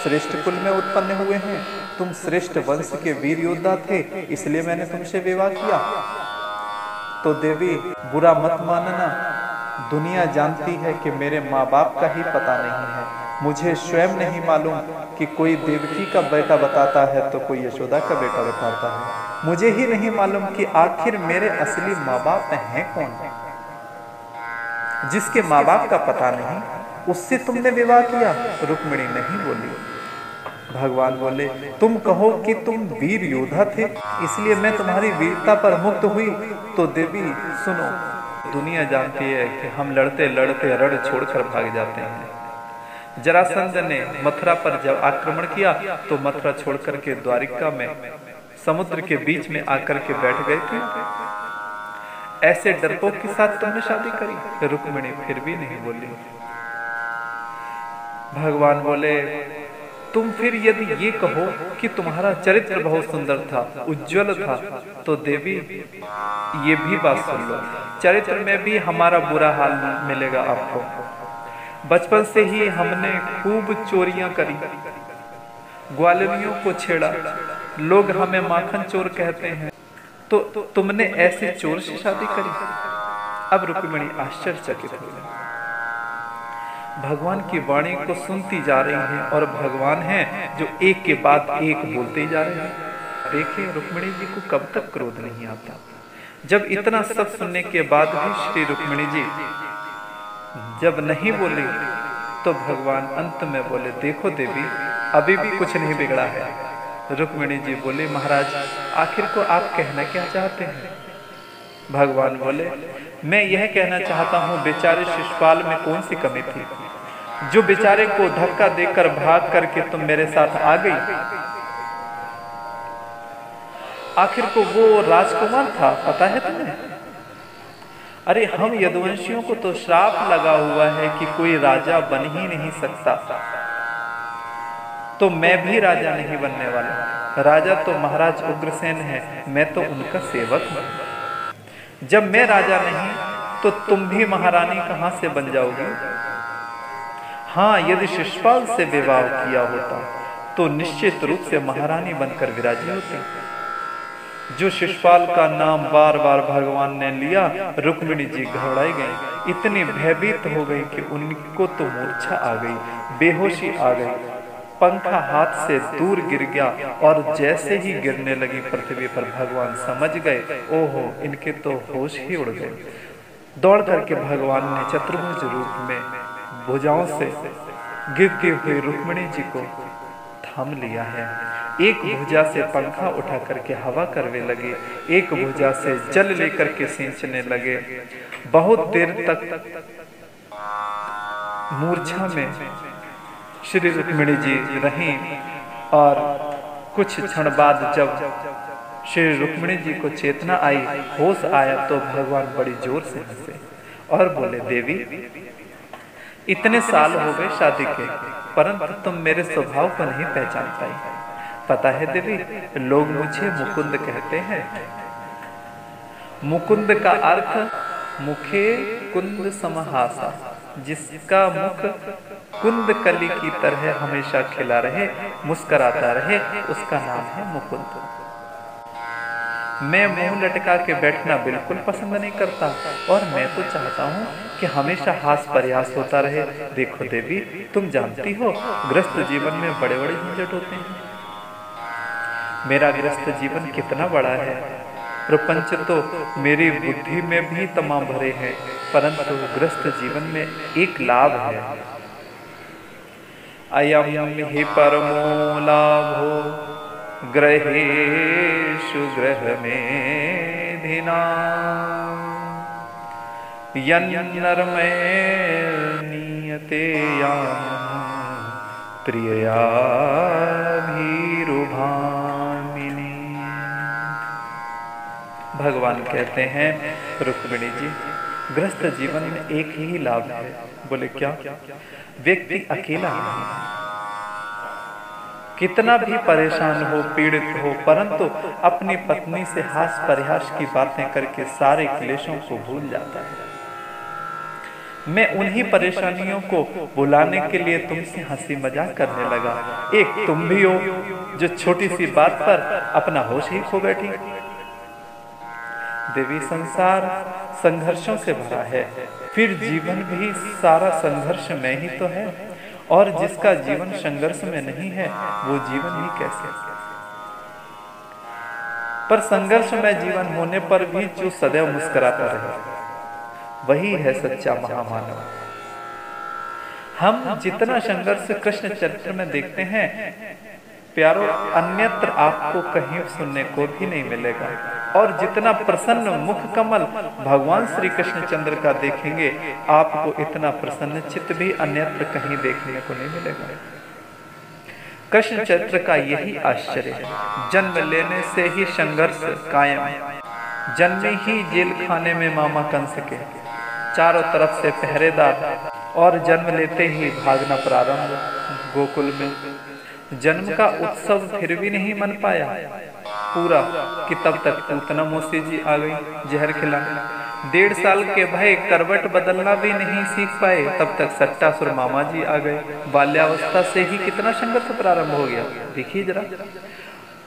श्रेष्ठ कुल में उत्पन्न हुए हैं, तुम श्रेष्ठ वंश के वीर योद्धा थे, इसलिए मैंने तुमसे विवाह किया, तो देवी बुरा मत मानना, दुनिया जानती है कि मेरे माँ बाप का ही पता नहीं है। मुझे स्वयं नहीं मालूम कि कोई देवकी का बेटा बताता है तो कोई यशोदा का बेटा बताता है। मुझे ही नहीं मालूम कि आखिर मेरे असली माँ बाप हैं कौन। जिसके माँ बाप का पता नहीं उससे तुमने विवाह किया? रुक्मिणी नहीं बोली। भगवान बोले, तुम कहो कि तुम वीर योद्धा थे इसलिए मैं तुम्हारी वीरता पर मुक्त हुई, तो देवी सुनो, दुनिया जानती है कि हम लड़ते लड़ते रण छोड़कर भाग जाते हैं। जरासंध ने मथुरा पर जब आक्रमण किया तो मथुरा छोड़कर के द्वारिका में समुद्र के बीच में आकर के बैठ गए थे। ऐसे डरपोक के साथ तुमने शादी करी? रुक्मिणी फिर भी नहीं बोली। भगवान बोले, तुम फिर यदि ये कहो कि तुम्हारा चरित्र बहुत सुंदर था, उज्जवल था, तो देवी ये भी बात सुन लो, चरित्र में भी हमारा बुरा हाल मिलेगा आपको। बचपन से ही हमने खूब चोरियां करी, ग्वालिनियों को छेड़ा, लोग हमें माखन चोर कहते हैं, तो तुमने ऐसे चोर से शादी करी? अब रुक्मिणी आश्चर्यचकित हो गई। भगवान की वाणी को सुनती जा रही हैं और भगवान हैं जो एक के बाद एक बोलते जा रहे हैं। देखिए रुक्मिणी जी को कब तक क्रोध नहीं आता। जब इतना सब सुनने के बाद भी श्री रुक्मिणी जी जब नहीं बोली तो भगवान अंत में बोले, देखो देवी अभी भी कुछ नहीं बिगड़ा है। रुक्मिणी जी बोले, महाराज आखिर को आप कहना क्या चाहते हैं? भगवान बोले, मैं यह कहना चाहता हूँ बेचारे शिशुपाल में कौन सी कमी थी जो बेचारे को धक्का देकर भाग करके तुम मेरे साथ आ गई। आखिर को वो राजकुमार था, पता है तुम्हें? अरे हम यदुवंशियों को तो श्राप लगा हुआ है कि कोई राजा बन ही नहीं सकता, तो मैं भी राजा नहीं बनने वाला। राजा तो महाराज उग्रसेन है, मैं तो उनका सेवक हूं। जब मैं राजा नहीं तो तुम भी महारानी कहां से बन जाओगी? हाँ, यदि शिशुपाल से विवाह किया होता तो निश्चित रूप से महारानी बनकर विराजी होती। जो शिशुपाल का नाम बार बार भगवान ने लिया, रुक्मिणी जी घबराई गई, इतनी भयभीत हो गई कि उनको तो मूर्छा आ गई, बेहोशी आ गई। पंखा हाथ से दूर गिर गया और जैसे ही गिरने लगी पृथ्वी पर भगवान समझ गए, ओहो इनके तो होश ही उड़ गए। दौड़ करके भगवान ने चतुर्भुज रूप में भुजाओं से गिरती हुई रुक्मिणी जी को थाम लिया है। एक भुजा से पंखा उठा करके हवा करने लगे, एक भुजा से जल लेकर के सींचने लगे। बहुत देर तक मूर्छा में श्री रुक्मिणी जी रहीं और कुछ क्षण बाद जब श्री रुक्मिणी जी को चेतना आई, होश आया, तो भगवान बड़ी जोर से हंसे और बोले, देवी इतने साल हो गए शादी के, परंतु तुम मेरे स्वभाव को नहीं पहचान पाई। पता है देवी, लोग मुझे मुकुंद कहते हैं। मुकुंद का अर्थ मुखे कुंद समहासा, जिसका मुख कुंद कली की तरह हमेशा खिला रहे, मुस्कुराता रहे, उसका नाम है मुकुंद। मैं मुंह लटका के बैठना बिल्कुल पसंद नहीं करता और मैं तो चाहता हूँ कि हमेशा हास प्रयास होता रहे। देखो देवी, तुम जानती हो गृहस्थ जीवन में बड़े बड़े झंझट होते हैं। मेरा गृहस्थ जीवन कितना बड़ा है। प्रपंच तो मेरी बुद्धि में भी तमाम भरे हैं, परंतु गृहस्थ जीवन में एक लाभ है। अयम हि परमो लाभो ग्रहेषु गृह मेधिना यन्नरमे नीयते याम प्रियया भीरुभामिनी। भगवान कहते हैं, रुक्मिणी जी गृहस्थ जीवन में एक ही लाभ है। बोले क्या? व्यक्ति अकेला नहीं है, कितना भी परेशान हो, पीड़ित हो, परंतु अपनी पत्नी से हास परिहास की बातें करके सारे क्लेशों को भूल जाता है। मैं उन्हीं परेशानियों को भुलाने के लिए तुमसे हंसी मजाक करने लगा। एक तुम भी हो जो छोटी सी बात पर अपना होश ही खो बैठी। देवी, संसार संघर्षों से भरा है, फिर जीवन भी सारा संघर्ष में ही तो है, और जिसका जीवन संघर्ष में नहीं है वो जीवन ही कैसे? पर संघर्ष में जीवन होने पर भी जो सदैव मुस्कुराता रहे, वही है सच्चा महामानव। हम जितना संघर्ष कृष्ण चरित्र में देखते हैं प्यारो, अन्यत्र आपको कहीं सुनने को भी नहीं मिलेगा। और जितना प्रसन्न मुख कमल भगवान श्री कृष्ण चंद्र का देखेंगे, आपको इतना प्रसन्न चित्त भी अन्यत्र कहीं देखने को नहीं मिलेगा। कृष्ण चरित्र का यही आश्चर्य है। जन्म लेने से ही संघर्ष कायम, जन्मे ही जेल खाने में मामा कंस के, चारों तरफ से पहरेदार, और जन्म लेते ही भागना प्रारंभ गोकुल में। जन्म का उत्सव फिर भी नहीं मन पाया पूरा कि तब तक पूतना मौसी जी आ गई जहर खिलाने। 1.5 साल के भय करवट बदलना भी नहीं सीख पाए, तब तक सट्टासुर मामा जी आ गए। बाल्यावस्था से ही कितना संघर्ष प्रारंभ हो गया, देखिए जरा।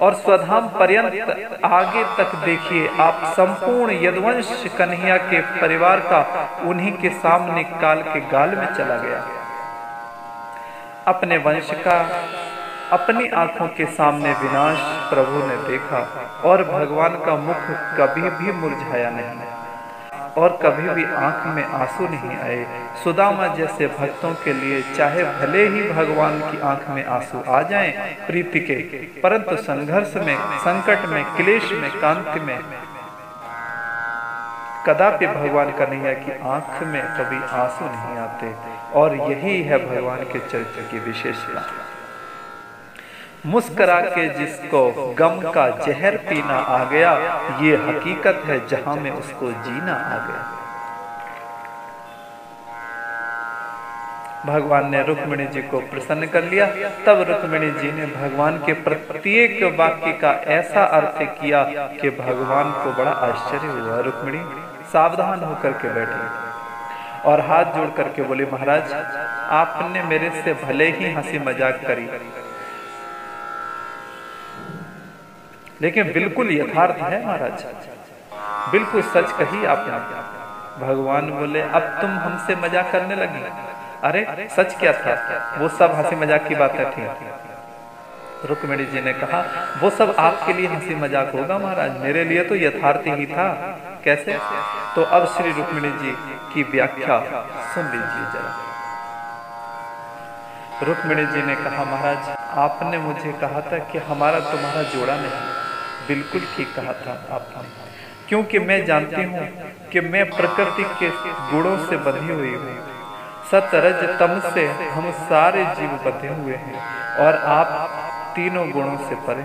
और स्वधाम पर्यंत आगे तक देखिए आप, संपूर्ण यदुवंश कन्हैया के परिवार का उन्हीं के सामने काल के गाल में चला गया। अपने वंश का अपनी आंखों के सामने विनाश प्रभु ने देखा, और भगवान का मुख कभी भी मुरझाया नहीं, और कभी भी आंख में आंसू नहीं आए। सुदामा जैसे भक्तों के लिए चाहे भले ही भगवान की आंख में आंसू आ जाएं प्रीति के, परंतु संघर्ष में, संकट में, क्लेश में, कांति में कदापि भगवान कन्हैया की आंख में कभी आंसू नहीं आते। और यही है भगवान के चरित्र की विशेषता। मुस्करा के जिसको गम का जहर पीना आ गया, ये हकीकत है जहां में उसको जीना आ गया। भगवान ने रुक्मिणी जी को प्रसन्न कर लिया। तब रुक्मिणी जी ने भगवान के प्रत्येक वाक्य का ऐसा अर्थ किया कि भगवान को बड़ा आश्चर्य हुआ। रुक्मिणी सावधान होकर के बैठी और हाथ जोड़ करके बोली, महाराज आपने मेरे से भले ही हंसी मजाक करी, लेकिन बिल्कुल यथार्थ है महाराज, बिल्कुल सच कही आपने। भगवान बोले, अब तुम हमसे मजाक करने लगी? अरे सच क्या था? वो सब हंसी मजाक की बातें थी। रुक्मिणी जी ने कहा, वो सब आपके लिए हंसी मजाक होगा महाराज, मेरे लिए तो यथार्थ ही था। कैसे? तो अब श्री रुक्मिणी जी की व्याख्या सुन लीजिए जरा। रुक्मिणी जी ने कहा, महाराज आपने मुझे कहा था कि हमारा तुम्हारा जोड़ा नहीं। बिल्कुल ठीक कहा था आपने, क्योंकि मैं जानती हूँ कि मैं प्रकृति के गुणों से बंधी हुई हूँ। सत्य रज तम से हम सारे जीव बंधे हुए हैं, और आप तीनों गुणों से परे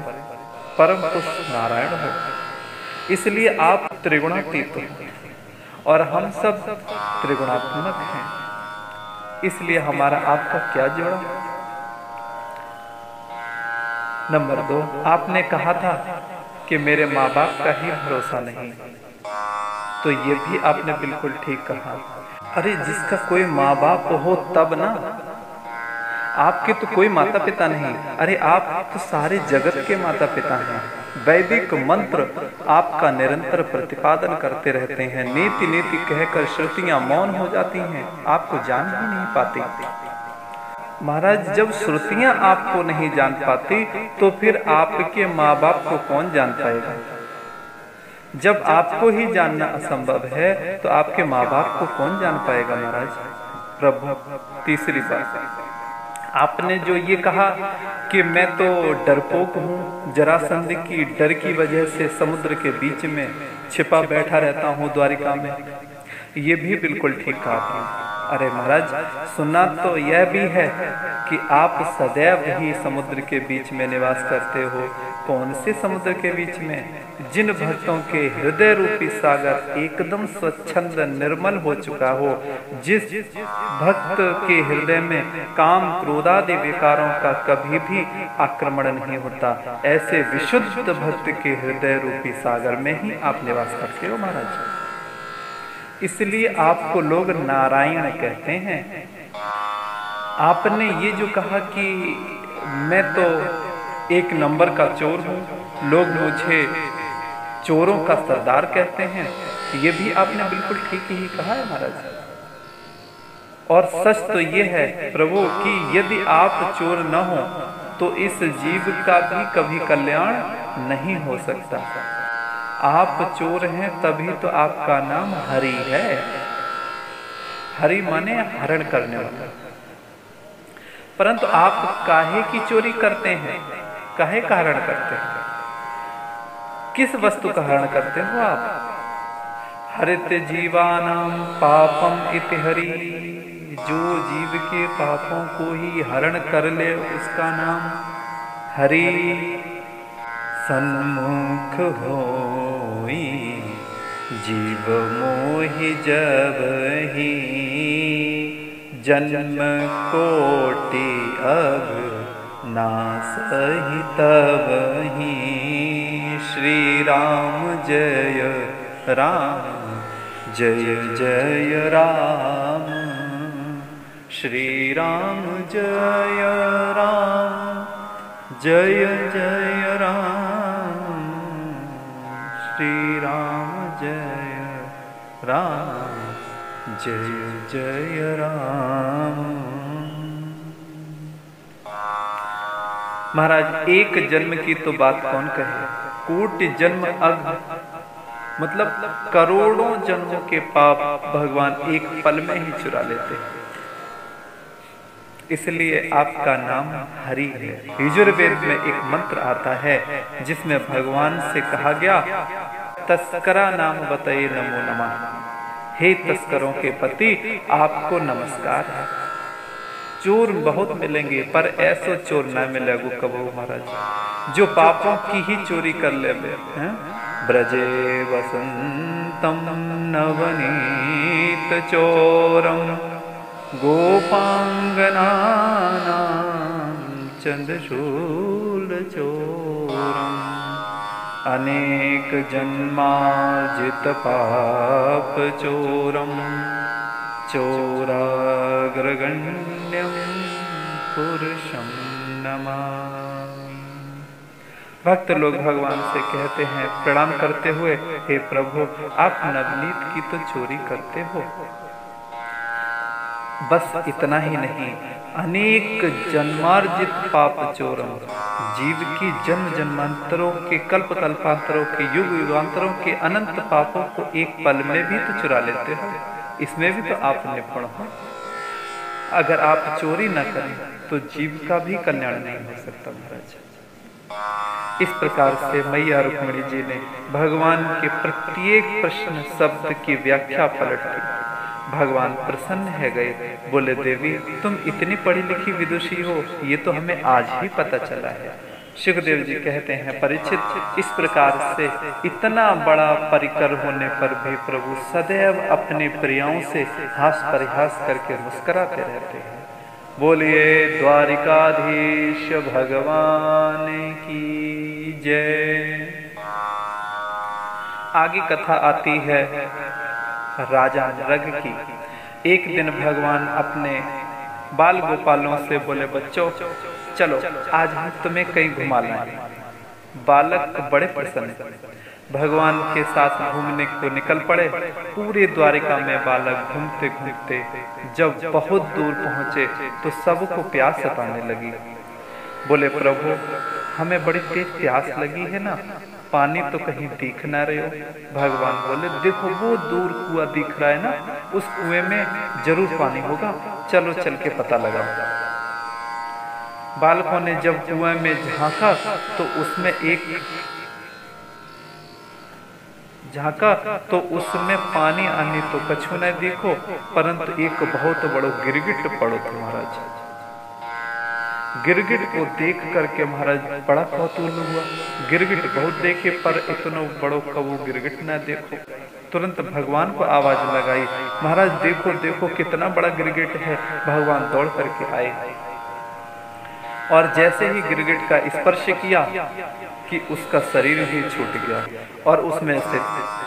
परम पुरुष नारायण हो, इसलिए आप त्रिगुणातीत हो और हम सब त्रिगुणात्मक हैं, इसलिए हमारा आपका क्या जोड़ा। नंबर 2, आपने कहा था कि मेरे माँ बाप का ही भरोसा नहीं, तो ये भी आपने बिल्कुल ठीक कहा। अरे जिसका कोई माँ बाप हो तब ना, आपके तो कोई माता पिता नहीं, अरे आप तो सारे जगत के माता पिता हैं। वैदिक मंत्र आपका निरंतर प्रतिपादन करते रहते हैं, नीति नीति कहकर श्रुतियां मौन हो जाती हैं, आपको जान ही नहीं पाती। महाराज जब श्रुतियां आपको नहीं जान पाती तो फिर आपके माँ बाप को कौन जान पाएगा? जब आपको ही जानना असंभव है तो आपके माँ बाप को कौन जान पाएगा महाराज? प्रभु, तीसरी बात, आपने जो ये कहा कि मैं तो डरपोक हूँ, जरासंध की डर की वजह से समुद्र के बीच में छिपा बैठा रहता हूँ द्वारिका में, ये भी बिल्कुल ठीक कहा आपने। अरे महाराज सुना तो यह भी है कि आप सदैव ही समुद्र के बीच में निवास करते हो। कौन से समुद्र के बीच में? जिन भक्तों के हृदय रूपी सागर एकदम स्वच्छंद निर्मल हो चुका हो, जिस भक्त के हृदय में काम क्रोधादि विकारों का कभी भी आक्रमण नहीं होता, ऐसे विशुद्ध भक्त के हृदय रूपी सागर में ही आप निवास करते हो महाराज। इसलिए आपको लोग नारायण कहते हैं। आपने ये जो कहा कि मैं तो 1 नंबर का चोर हूँ, लोग मुझे चोरों का सरदार कहते हैं, ये भी आपने बिल्कुल ठीक ही कहा है महाराज। और सच तो ये है प्रभु कि यदि आप चोर न हो तो इस जीव का भी कभी कल्याण नहीं हो सकता। आप चोर हैं तभी तो आपका नाम हरि है। हरि माने हरण करने वाला। परंतु आप काहे की चोरी करते हैं? काहे का हरण करते हैं? किस वस्तु का हरण करते हो आप? हरित जीवानाम पापम इति हरि, जो जीव के पापों को ही हरण कर ले उसका नाम हरि। सन्मुख होई जीव मोहि जब ही, जन्म कोटि अब नासहि तब ही। श्री राम जय राम जय जय राम, श्री राम जय राम जय जय राम, श्री राम जय राम जय जय राम। महाराज, एक जन्म की तो बात कौन कहे, कोटि जन्म अग, मतलब करोड़ों जन्मों के पाप भगवान एक पल में ही चुरा लेते हैं। इसलिए आपका नाम हरि है। यजुर्वेद में एक मंत्र आता है जिसमें भगवान से कहा गया, तस्करा नाम बताए नमो नमः। हे तस्करों के पति, आपको नमस्कार है। चोर बहुत मिलेंगे पर ऐसो चोर ना मिलेगो कबो महाराज, जो पापों की ही चोरी कर ले। ब्रजे वसंतम नवनीत चोरम, गोपांगनानां चंद्रशूल चोरम। अनेक जन्मार्जित पाप चोरम, चोराग्रगण्यं पुरुषं नमामि। भक्त लोग भगवान से कहते हैं प्रणाम करते हुए, हे प्रभु, आप नवनीत की तो चोरी करते हो। बस इतना ही नहीं, अनेक जन्मार्जित पाप चोरम, जीव की जन्म जन्मांतरों के, कल्प कल्पांतरों के, युग युगांतरों के अनंत पापों को एक पल में भी तो चुरा लेते हो। इसमें भी तो आप निपुण हो। अगर आप चोरी न करें तो जीव का भी कल्याण नहीं हो सकता महाराज। इस प्रकार से मैया रुक्मिणी जी ने भगवान के प्रत्येक प्रश्न शब्द की व्याख्या पलट दी। भगवान प्रसन्न है गए, बोले देवी तुम इतनी पढ़ी लिखी विदुषी हो, ये तो हमें आज ही पता चला है। सुखदेव जी कहते हैं, परीक्षित, इस प्रकार से इतना बड़ा परिकर होने पर भी प्रभु सदैव अपने प्रियाओं से हास परिहास करके मुस्कुराते रहते हैं। बोलिए द्वारिकाधीश भगवान की जय। आगे कथा आती है राजा नरग की। एक दिन भगवान अपने बाल गोपालों से बोले, बच्चों चलो आज हम तुम्हें कहीं घुमा लाएं। बालक बड़े प्रसन्न, भगवान के साथ घूमने को निकल पड़े। पूरे द्वारिका में बालक घूमते घूमते जब बहुत दूर पहुंचे तो सबको प्यास सताने लगी। बोले प्रभु, हमें बड़ी तेज प्यास लगी है ना, पानी तो कहीं दिख ना रहे हो। भगवान बोले, देखो वो दूर कुआं दिख रहा है ना, उस कुएं में जरूर पानी होगा, चलो चल के पता लगाओ। बालकों ने जब कुएं में झांका तो उसमें उसमें पानी आनी तो कछु न देखो, परंतु एक बहुत बड़ो गिरगिट पड़ो था महाराज। गिरगिट को देख करके महाराज बड़ा कौतूहल हुआ। गिरगिट बहुत देखे पर इतना बड़ो कबू गिरगिट न देखो। तुरंत भगवान को आवाज लगाई, महाराज देखो देखो कितना बड़ा गिरगिट है। भगवान दौड़ करके आए और जैसे ही गिरगिट का स्पर्श किया कि उसका शरीर ही छूट गया और उसमें से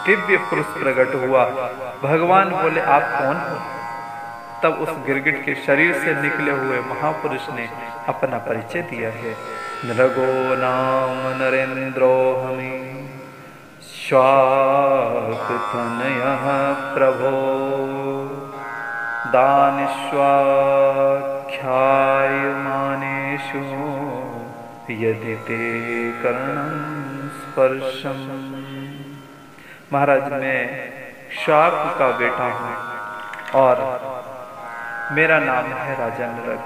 दिव्य पुरुष प्रकट हुआ। भगवान बोले, आप कौन हो? तब उस गिरगिट के शरीर से निकले हुए महापुरुष ने अपना परिचय दिया है। नृगो नाम नरेंद्रो हमें स्वाक्तनयः प्रभो, दानिष्वाख्यायमानेषु यदि ते कर्णं स्पर्शम। महाराज, मैं शाक का बेटा हूँ और मेरा नाम है राजा नरग।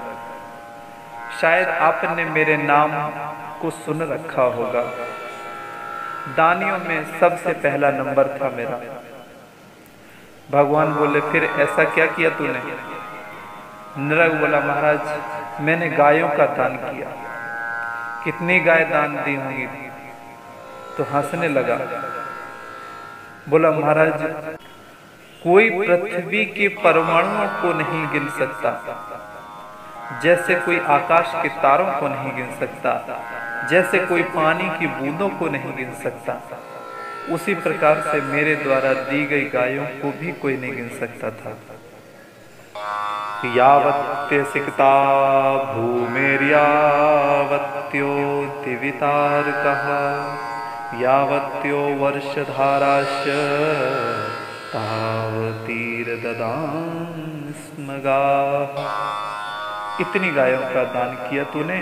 शायद आपने मेरे नाम को सुन रखा होगा। दानियों में सबसे पहला नंबर था मेरा। भगवान बोले फिर ऐसा क्या किया तूने? नरक बोला महाराज मैंने गायों का दान किया। कितनी गाय दान दी होंगी? तो हंसने लगा। बोला महाराज कोई पृथ्वी के परमाणुओं को नहीं गिन सकता, जैसे कोई आकाश के तारों को नहीं गिन सकता, जैसे कोई पानी की बूंदों को नहीं गिन सकता, उसी प्रकार से मेरे द्वारा दी गई गायों को भी कोई नहीं गिन सकता था। यावत्य सिकता भूमेर्यावत्यो दिवितार्कः यावत्यो वर्षधाराश्च तावतीर्ददान स्म गाः। इतनी गायों का दान किया तूने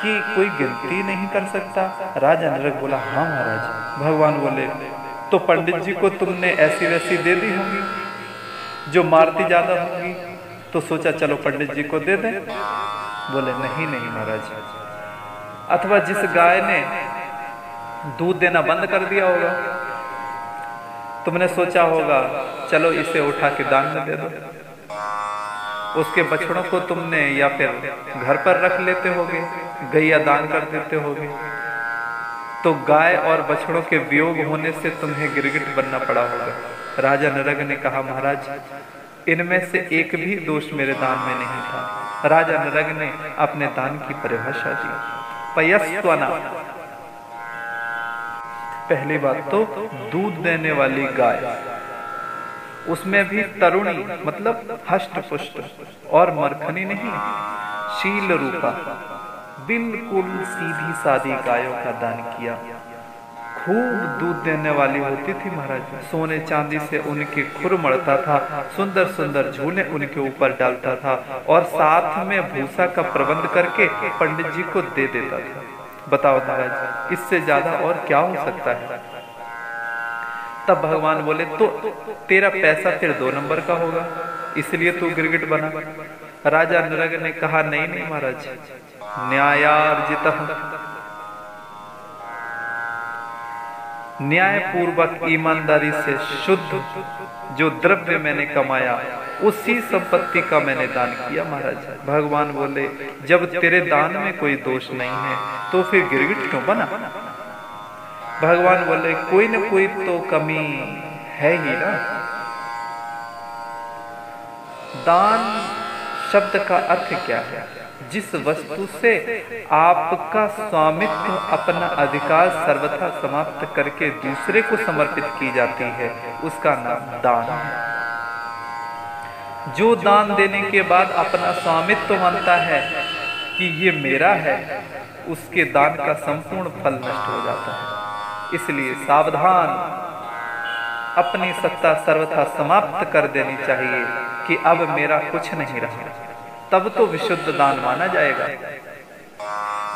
कि कोई गिनती नहीं कर सकता। राजा नरक बोला हाँ महाराज। भगवान बोले तो पंडित जी को तुमने ऐसी वैसी दे दी होंगी जो मारती ज्यादा होंगी, तो सोचा चलो पंडित जी को दे दें। बोले नहीं नहीं महाराज। अथवा जिस गाय ने दूध देना बंद कर दिया होगा, तुमने सोचा होगा चलो इसे उठा के दान में दे दो। उसके बछड़ों को तुमने या फिर घर पर रख लेते होगे, गैया दान कर देते होगे, तो गाय और बछड़ों के वियोग होने से तुम्हें गिरगिट बनना पड़ा होगा। राजा नरक ने कहा महाराज इनमें से एक भी दोष मेरे दान में नहीं था। राजा नरक ने अपने दान की परिभाषा दी। पयस्त्वना, पहली बात तो दूध देने वाली गाय, उसमें भी तरुणी मतलब हष्ट पुष्ट और मरखनी नहीं, शील रूपा बिल्कुल सीधी सादी गायों का दान किया। खूब दूध देने वाली होती थी महाराज। सोने चांदी से उनके खुर मढ़ता था, सुंदर सुंदर झूले उनके ऊपर डालता था और साथ में भूसा का प्रबंध करके पंडित जी को दे देता था। बताओ महाराज इससे ज्यादा और क्या हो सकता है? तब भगवान बोले तो तेरा पैसा फिर 2 नंबर का होगा, इसलिए तू गिरगिट बना। राजा नरक ने कहा नहीं नहीं महाराज, न्यायार्जितः, न्याय पूर्वक ईमानदारी से शुद्ध जो द्रव्य मैंने कमाया उसी संपत्ति का मैंने दान किया महाराज। भगवान बोले जब तेरे दान में कोई दोष नहीं है तो फिर गिरगिट क्यों बना? भगवान बोले कोई न कोई तो कमी है ही ना। दान शब्द का अर्थ क्या है? जिस वस्तु से आपका स्वामित्व अपना अधिकार सर्वथा समाप्त करके दूसरे को समर्पित की जाती है उसका नाम दान है। जो दान देने के बाद अपना स्वामित्व मानता है कि ये मेरा है, उसके दान का संपूर्ण फल नष्ट हो जाता है। इसलिए सावधान, अपनी सत्ता सर्वथा समाप्त कर देनी चाहिए कि अब मेरा कुछ नहीं रहा, तब तो विशुद्ध दान माना जाएगा।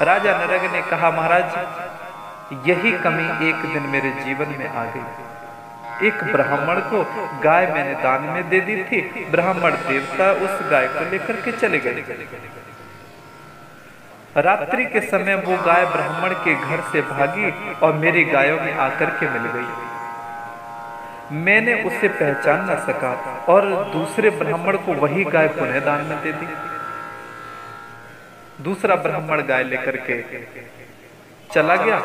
राजा नरक ने कहा महाराज यही कमी एक दिन मेरे जीवन में आ गई। एक ब्राह्मण को गाय मैंने दान में दे दी थी, ब्राह्मण देवता उस गाय को लेकर के चले गए। रात्रि के समय वो गाय ब्राह्मण के घर से भागी और मेरी गायों में आकर के मिल गई। मैंने उसे पहचान न सका और दूसरे ब्राह्मण को वही गाय पुनः दान में दे दी। दूसरा ब्राह्मण गाय लेकर के चला गया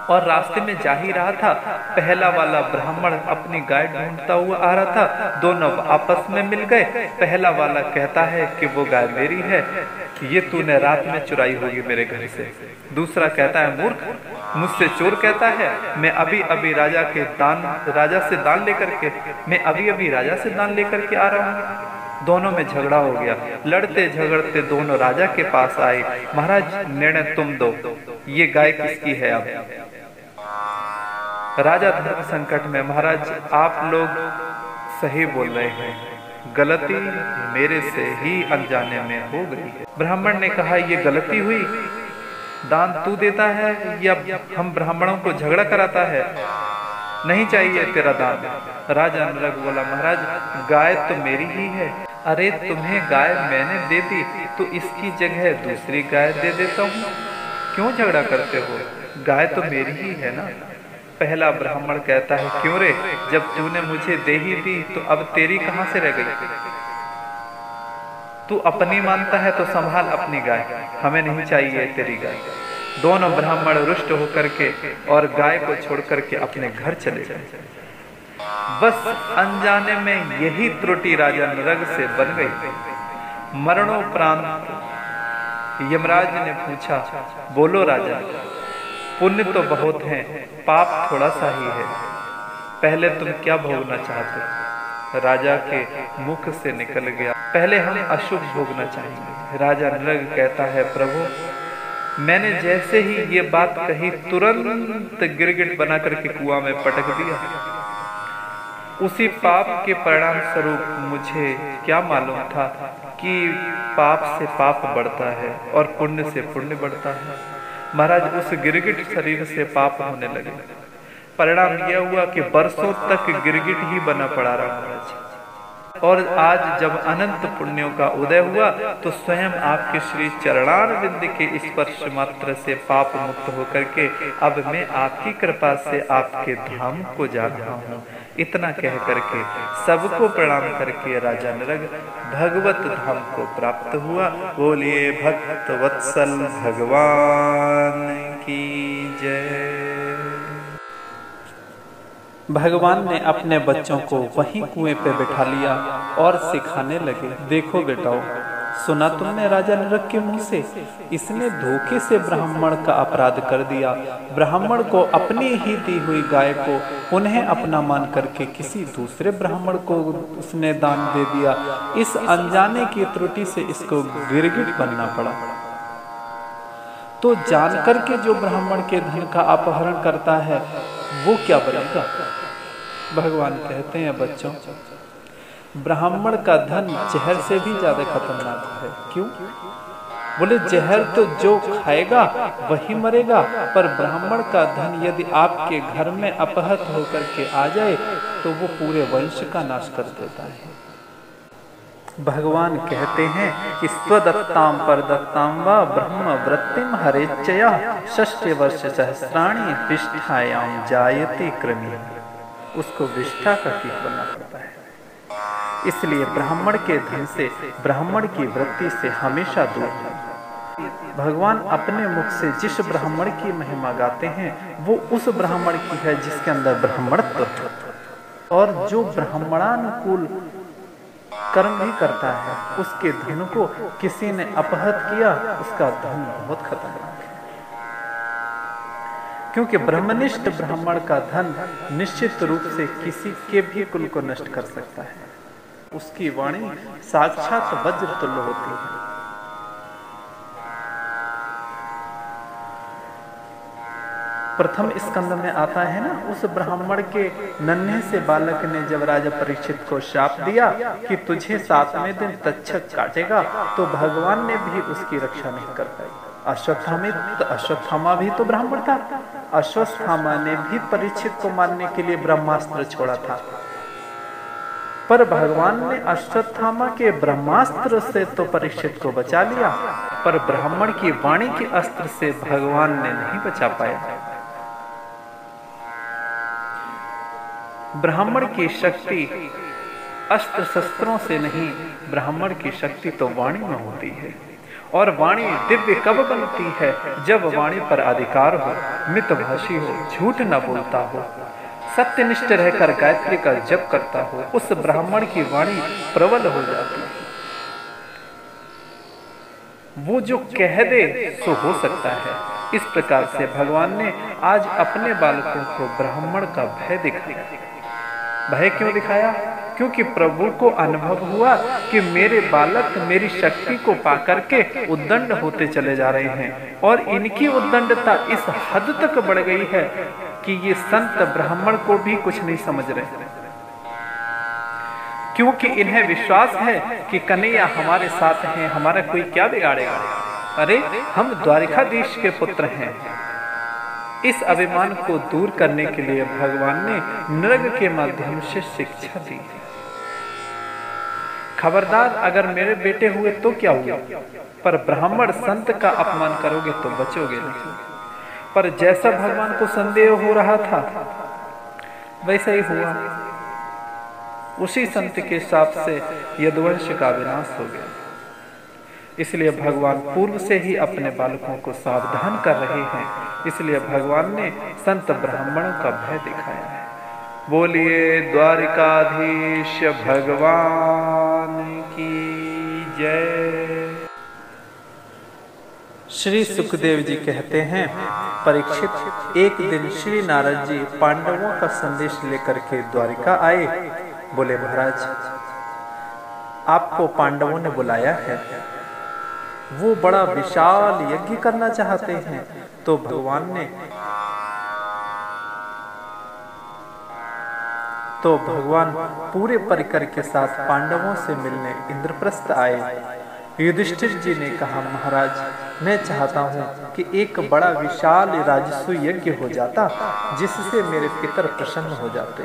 और रास्ते में जा ही रहा था, पहला वाला ब्राह्मण अपनी गाय ढूंढता हुआ आ रहा था। दोनों आपस में मिल गए। पहला वाला कहता है कि वो गाय मेरी है, ये तूने रात में चुराई होगी मेरे घर से। दूसरा कहता है मूर्ख, मुझसे चोर कहता है, मैं अभी अभी राजा से दान लेकर के आ रहा हूँ। दोनों में झगड़ा हो गया। लड़ते झगड़ते दोनों राजा के पास आए। महाराज निर्णय तुम दो, ये गाय किसकी है? अब राजा धर्म संकट में, महाराज आप लोग सही बोल रहे हैं, गलती मेरे से ही अनजाने में हो गई है। ब्राह्मण ने कहा ये गलती हुई, दान तू देता है या हम ब्राह्मणों को झगड़ा कराता है? नहीं चाहिए तेरा दान। राजा नरक बोला महाराज गाय तो मेरी ही है। अरे तुम्हें गाय मैंने दे दी तो इसकी जगह दूसरी गाय दे देता हूँ, क्यों झगड़ा करते हो? गाय तो मेरी ही है ना। पहला ब्राह्मण कहता है, क्यों रे, जब तूने मुझे दे ही दी तो अब तेरी कहां से रह गई? तू अपनी मानता है तो संभाल अपनी गाय, हमें नहीं चाहिए तेरी गाय। दोनों ब्राह्मण रुष्ट होकर के और गाय को छोड़ करके अपने घर चले गए। बस अनजाने में यही त्रुटि राजा नृग से बन गई। मरणोपरांत यमराज ने पूछा, बोलो राजा, पुण्य तो बहुत है, पाप थोड़ा सा ही है, पहले तुम क्या भोगना चाहते? राजा के मुख से निकल गया, पहले हम अशुभ भोगना चाहेंगे। राजा नृग कहता है, प्रभु, मैंने जैसे ही ये बात कही तुरंत गिरगिट बना करके कुआं में पटक दिया। उसी पाप के परिणाम स्वरूप मुझे क्या मालूम था कि पाप से पाप बढ़ता है और पुण्य से पुण्य बढ़ता है। महाराज, उस गिरगिट शरीर से पाप होने लगे। परिणाम यह हुआ कि बरसों तक गिरगिट ही बना पड़ा रहा महाराज। और आज जब अनंत पुण्यों का उदय हुआ तो स्वयं आपके श्री चरणारविंद के स्पर्श मात्र से पाप मुक्त होकर के अब मैं आपकी कृपा से आपके धाम को जा रहा हूँ। इतना कह करके सबको प्रणाम करके राजा नृग भगवत धाम को प्राप्त हुआ। बोलिए भक्त वत्सल भगवान की जय। भगवान ने अपने बच्चों को वहीं कुएं पे बिठा लिया और सिखाने लगे, देखो बेटाओ, सुना तुमने राजा नृग के मुंह से, इसने धोखे से ब्राह्मण का अपराध कर दिया। ब्राह्मण को अपनी ही दी हुई गाय को उन्हें अपना मान करके किसी दूसरे ब्राह्मण को उसने दान दे दिया। इस अनजाने की त्रुटि से इसको गिरगिट बनना पड़ा। तो जानकर के जो ब्राह्मण के धन का अपहरण करता है वो क्या बनेगा? भगवान कहते हैं, बच्चों, ब्राह्मण का धन जहर से भी ज्यादा खतरनाक है। क्यों? बोले, जहर तो जो खाएगा वही मरेगा, पर ब्राह्मण का धन यदि आपके घर में अपहत होकर के आ जाए तो वो पूरे वंश का नाश कर देता है। भगवान कहते हैं कि स्वदत्ताम परदत्ताम वा ब्रह्म वृत्तिम हरेच्छया षष्ठ वर्ष सहस्राणी विष्ठायाम जायते क्रमी। उसको विष्ठा का कीट बनना पड़ता है। इसलिए ब्राह्मण के धन से, ब्राह्मण की वृत्ति से हमेशा दूर है। भगवान अपने मुख से जिस ब्राह्मण की महिमा गाते हैं वो उस ब्राह्मण की है जिसके अंदर ब्राह्मणत्व है, और जो ब्राह्मणानुकूल कर्म भी करता है उसके धन को किसी ने अपहत किया, उसका धन बहुत खतरनाक है। क्योंकि ब्रह्मनिष्ठ ब्राह्मण का धन निश्चित रूप से किसी के भी कुल को नष्ट कर सकता है। उसकी वाणी साक्षात वज्र तुल्य होती है। प्रथम स्कंद में आता है ना, उस ब्राह्मण के नन्हे से बालक ने जब राजा परीक्षित को शाप दिया कि तुझे 7वें दिन तक्षक काटेगा, तो भगवान ने भी उसकी रक्षा नहीं कर पाई। अश्वत्थामा भी तो ब्राह्मण था। अश्वत्थामा ने भी परीक्षित को मारने के लिए ब्रह्मास्त्र छोड़ा था, पर भगवान ने अश्वत्थामा के ब्रह्मास्त्र से तो परीक्षित को बचा लिया, पर ब्राह्मण की वाणी के अस्त्र से भगवान ने नहीं बचा पाया। ब्राह्मण की शक्ति अस्त्र शस्त्रों से नहीं, ब्राह्मण की शक्ति तो वाणी में होती है। और वाणी दिव्य कब बनती है? जब वाणी पर अधिकार हो, मितभाषी हो, झूठ न बोलता हो, सत्यनिष्ठ रहकर गायत्री का जप करता हो, उस ब्राह्मण की वाणी प्रबल हो जाती है। वो जो कह दे सो हो सकता है। इस प्रकार से भगवान ने आज अपने बालकों को ब्राह्मण का भय दिखाया। भय क्यों दिखाया? क्योंकि प्रभु को अनुभव हुआ कि मेरे बालक मेरी शक्ति को पाकर के उद्दंड होते चले जा रहे हैं, और इनकी उद्दंडता इस हद तक बढ़ गई है कि ये संत ब्राह्मण को भी कुछ नहीं समझ रहे, क्योंकि इन्हें विश्वास है कि कन्हैया हमारे साथ हैं, हमारा कोई क्या बिगाड़ेगा। अरे, हम द्वारिकाधीश के पुत्र हैं। इस अभिमान को दूर करने के लिए भगवान ने नृग के माध्यम से शिक्षा दी। खबरदार, अगर मेरे बेटे हुए तो क्या हुआ, पर ब्राह्मण संत का अपमान करोगे तो बचोगे नहीं। पर जैसा भगवान को संदेह हो रहा था वैसा ही हुआ। उसी संत के शाप से यदुवंश का विनाश हो गया। इसलिए भगवान पूर्व से ही अपने बालकों को सावधान कर रहे हैं। इसलिए भगवान ने संत ब्राह्मणों का भय दिखाया है। बोलिए द्वारिकाधीश भगवान की जय। श्री सुखदेव जी कहते हैं, परीक्षित, एक दिन श्री नारद जी पांडवों का संदेश लेकर के द्वारिका आए। बोले महाराज, आपको पांडवों ने बुलाया है। वो बड़ा विशाल यज्ञ करना चाहते हैं। तो भगवान पूरे परिकर के साथ पांडवों से मिलने इंद्रप्रस्थ आए। युधिष्ठिर जी ने कहा, महाराज, मैं चाहता हूँ कि एक बड़ा विशाल राजस्व यज्ञ हो जाता, जिससे मेरे पितर प्रसन्न हो जाते।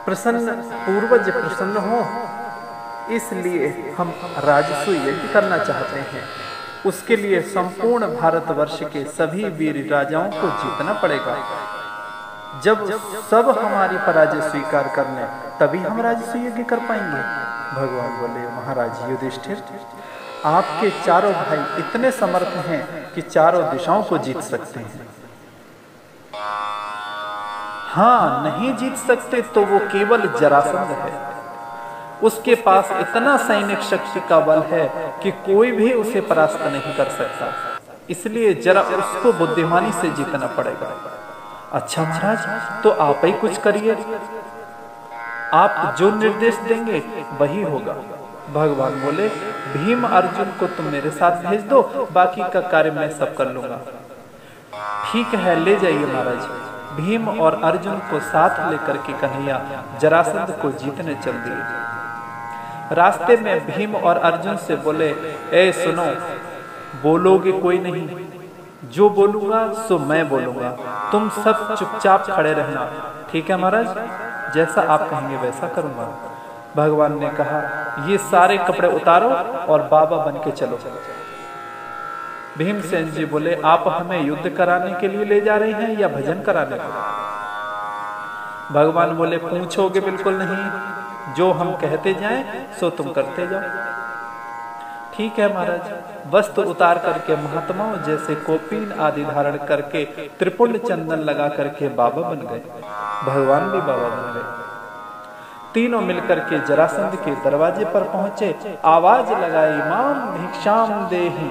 पूर्वज प्रसन्न हो, इसलिए हम राजस्व यज्ञ करना चाहते हैं। उसके लिए संपूर्ण भारतवर्ष के सभी वीर राजाओं को जीतना पड़ेगा। जब सब हमारी पराजय स्वीकार कर लें, तभी हम राजस्व यज्ञ कर पाएंगे। भगवान बोले, महाराज युधिष्ठिर, आपके चारों भाई इतने समर्थ हैं कि चारों दिशाओं को जीत सकते हैं। हाँ, नहीं जीत सकते तो वो केवल जरासंध है। उसके पास इतना सैनिक शक्ति का बल है कि कोई भी उसे परास्त नहीं कर सकता। इसलिए जरा उसको बुद्धिमानी से जीतना पड़ेगा। अच्छा महाराज, तो आप ही कुछ करिए। आप जो निर्देश देंगे वही होगा। भगवान बोले, भीम अर्जुन को तुम मेरे साथ भेज दो, बाकी का कार्य मैं सब कर लूंगा। ठीक है, ले जाइए महाराज। भीम और अर्जुन को साथ लेकर के कन्हैया जरासंध को जीतने चल दिए। रास्ते में भीम और अर्जुन से बोले, ए सुनो, बोलोगे कोई नहीं, जो बोलूंगा सो मैं बोलूंगा, तुम सब चुपचाप खड़े रहना। ठीक है महाराज, जैसा आप कहेंगे वैसा करूंगा। भगवान ने कहा, ये सारे कपड़े उतारो और बाबा बन के चलो। भीमसेन जी बोले, आप हमें युद्ध कराने के लिए ले जा रहे हैं या भजन कराने को? भगवान बोले, पूछोगे बिल्कुल नहीं, जो हम कहते जाएं सो तुम करते जाओ। ठीक है महाराज। वस्त्र उतार करके महात्माओं जैसे कोपीन आदि धारण करके त्रिपुंड चंदन लगा करके बाबा बन गए। भगवान भी बाबा बन गए। तीनों मिलकर के जरासंध के दरवाजे पर पहुंचे। आवाज लगाई, माम भिक्षाम देहि।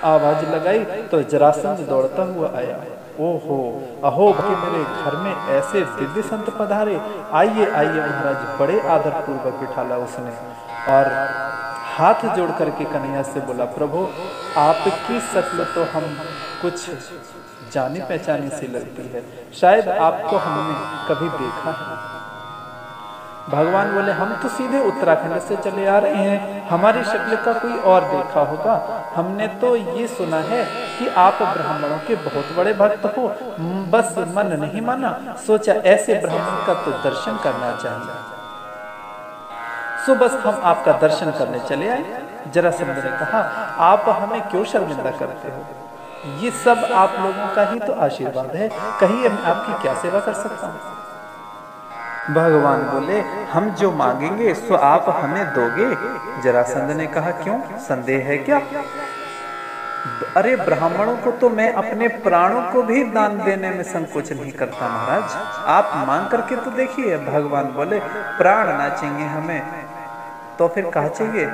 आवाज लगाई तो जरासंध दौड़ता हुआ आया। ओहो, अहो कि मेरे घर में ऐसे दिव्य संत पधारे। आइए आइए महाराज। बड़े आदर पूर्वक बिठाला उसने और हाथ जोड़ करके कन्हैया से बोला, प्रभु आपकी शक्ल तो हम कुछ जानी पहचानी सी लगती है, शायद आपको हमने कभी देखा है। भगवान बोले, हम तो सीधे उत्तराखंड से चले आ रहे हैं, हमारी शक्ल का कोई और देखा होगा। हमने तो ये सुना है कि आप ब्राह्मणों के बहुत बड़े भक्त हो, बस मन नहीं माना, सोचा ऐसे ब्राह्मण का तो दर्शन करना चाहिए। सो बस हम आपका दर्शन करने चले आए। जरासंध ने कहा, आप हमें क्यों शर्मिंदा करते हो? ये सब आप लोगों का ही तो आशीर्वाद है, कहिए मैं आपकी क्या सेवा कर सकता हूँ? भगवान बोले, हम जो मांगेंगे सो आप हमें दोगे? जरासंध ने कहा, क्यों, संदेह है क्या? अरे ब्राह्मणों को तो मैं अपने प्राणों को भी दान देने में संकोच नहीं करता महाराज, आप मांग करके तो देखिए। भगवान बोले, प्राण ना चाहिए हमें तो फिर कहा चाहिए,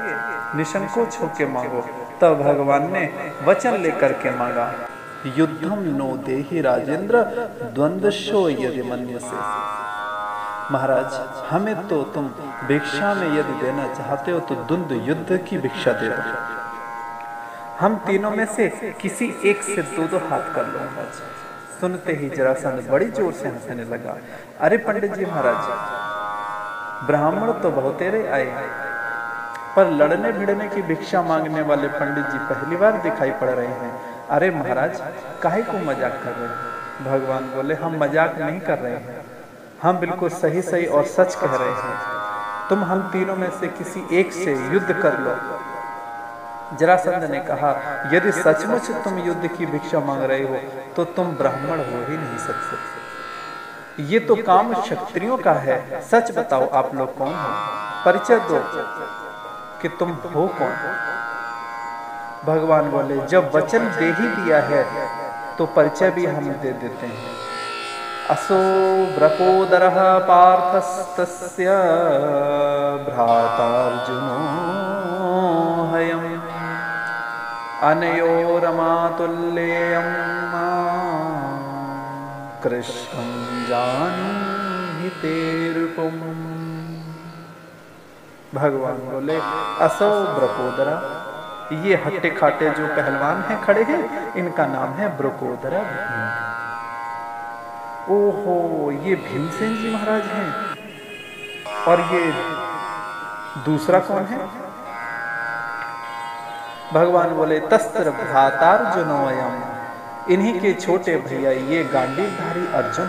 निसंकोच होके मांगो। तब भगवान ने वचन लेकर के मांगा, युद्धम नो देहि राजेंद्र द्वंद्वशो यदि मन्यसे। महाराज, हमें तो तुम भिक्षा में यदि देना चाहते हो तो द्वंद्व युद्ध की भिक्षा दे दो। हम तीनों में से किसी एक से दो हाथ कर लो महाराज। सुनते ही जरासंध बड़ी जोर से हंसने लगा। अरे पंडित जी महाराज, ब्राह्मण तो बहुतेरे आए, पर लड़ने भिड़ने की भिक्षा मांगने वाले पंडित जी पहली बार दिखाई पड़ रहे हैं। अरे महाराज, काहे को मजाक कर रहे हैं? भगवान बोले, हम मजाक नहीं कर रहे हैं, हम बिल्कुल सही सही और सच कह रहे हैं। तुम हम तीनों में से किसी एक से युद्ध कर लो। जरासंध ने कहा, यदि सचमुच तुम युद्ध की भिक्षा मांग रहे हो तो तुम ब्राह्मण हो ही नहीं सकते। ये तो काम क्षत्रियों का है। सच बताओ आप लोग कौन हो, परिचय दो कि तुम हो कौन। भगवान बोले, जब वचन दे ही दिया है तो परिचय भी हम दे देते हैं। असो ब्रकोदरः पार्थस्तस्य भ्रातार्जुनो हयम् अनयोरमातुल्येयं कृष्णं जानीहि ते रूपम्। भगवान बोले, असो ब्रकोदरा, ये हट्टे खाटे जो पहलवान हैं खड़े हैं, इनका नाम है ब्रकोदरा भीम। ओहो, ये भीमसेन जी महाराज हैं। और ये दूसरा कौन है? भगवान बोले, तस्त्र भ्रातार्जुनोऽयम्, इन्हीं के छोटे भैया ये गांडीवधारी अर्जुन।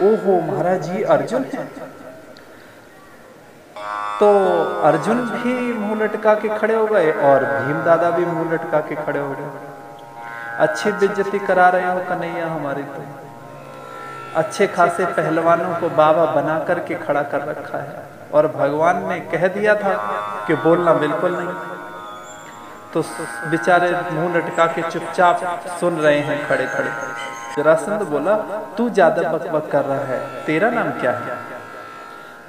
ओहो महाराज, ये अर्जुन है। तो अर्जुन भी मुंह लटका के खड़े हो गए और भीम दादा भी मुंह लटका के खड़े हो गए। अच्छी बेइज्जती करा रहे हो कन्हैया हमारी। तो अच्छे खासे पहलवानों को बाबा बना करके खड़ा कर रखा है और भगवान ने कह दिया था कि बोलना बिल्कुल नहीं। तो बेचारे मुंह लटका के चुपचाप सुन रहे हैं खड़े खड़े। जरासंध बोला, तू ज्यादा बकबक कर रहा है, तेरा नाम क्या है?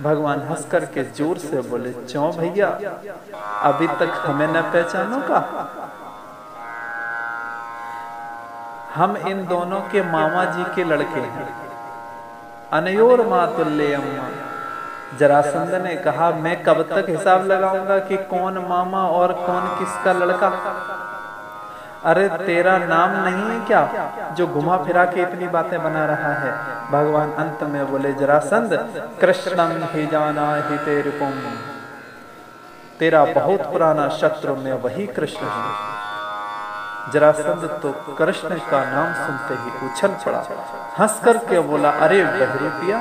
भगवान हंस करके जोर से बोले, चौ भैया, अभी तक हमें न पहचानो का? हम इन दोनों के मामा जी के लड़के हैं। अनयोर मातुल्यम। जरासंध ने कहा, मैं कब तक हिसाब लगाऊंगा कि कौन मामा और कौन किसका लड़का? अरे तेरा नाम नहीं है क्या जो घुमा फिरा के इतनी बातें बना रहा है? भगवान अंत में बोले, जरासंध, कृष्णं ही जाना ही तेरे को, तेरा बहुत पुराना शत्रु में वही कृष्ण है। जरासंध तो कृष्ण का नाम सुनते ही उछल पड़ा, हंस करके बोला, अरे बहरूपिया,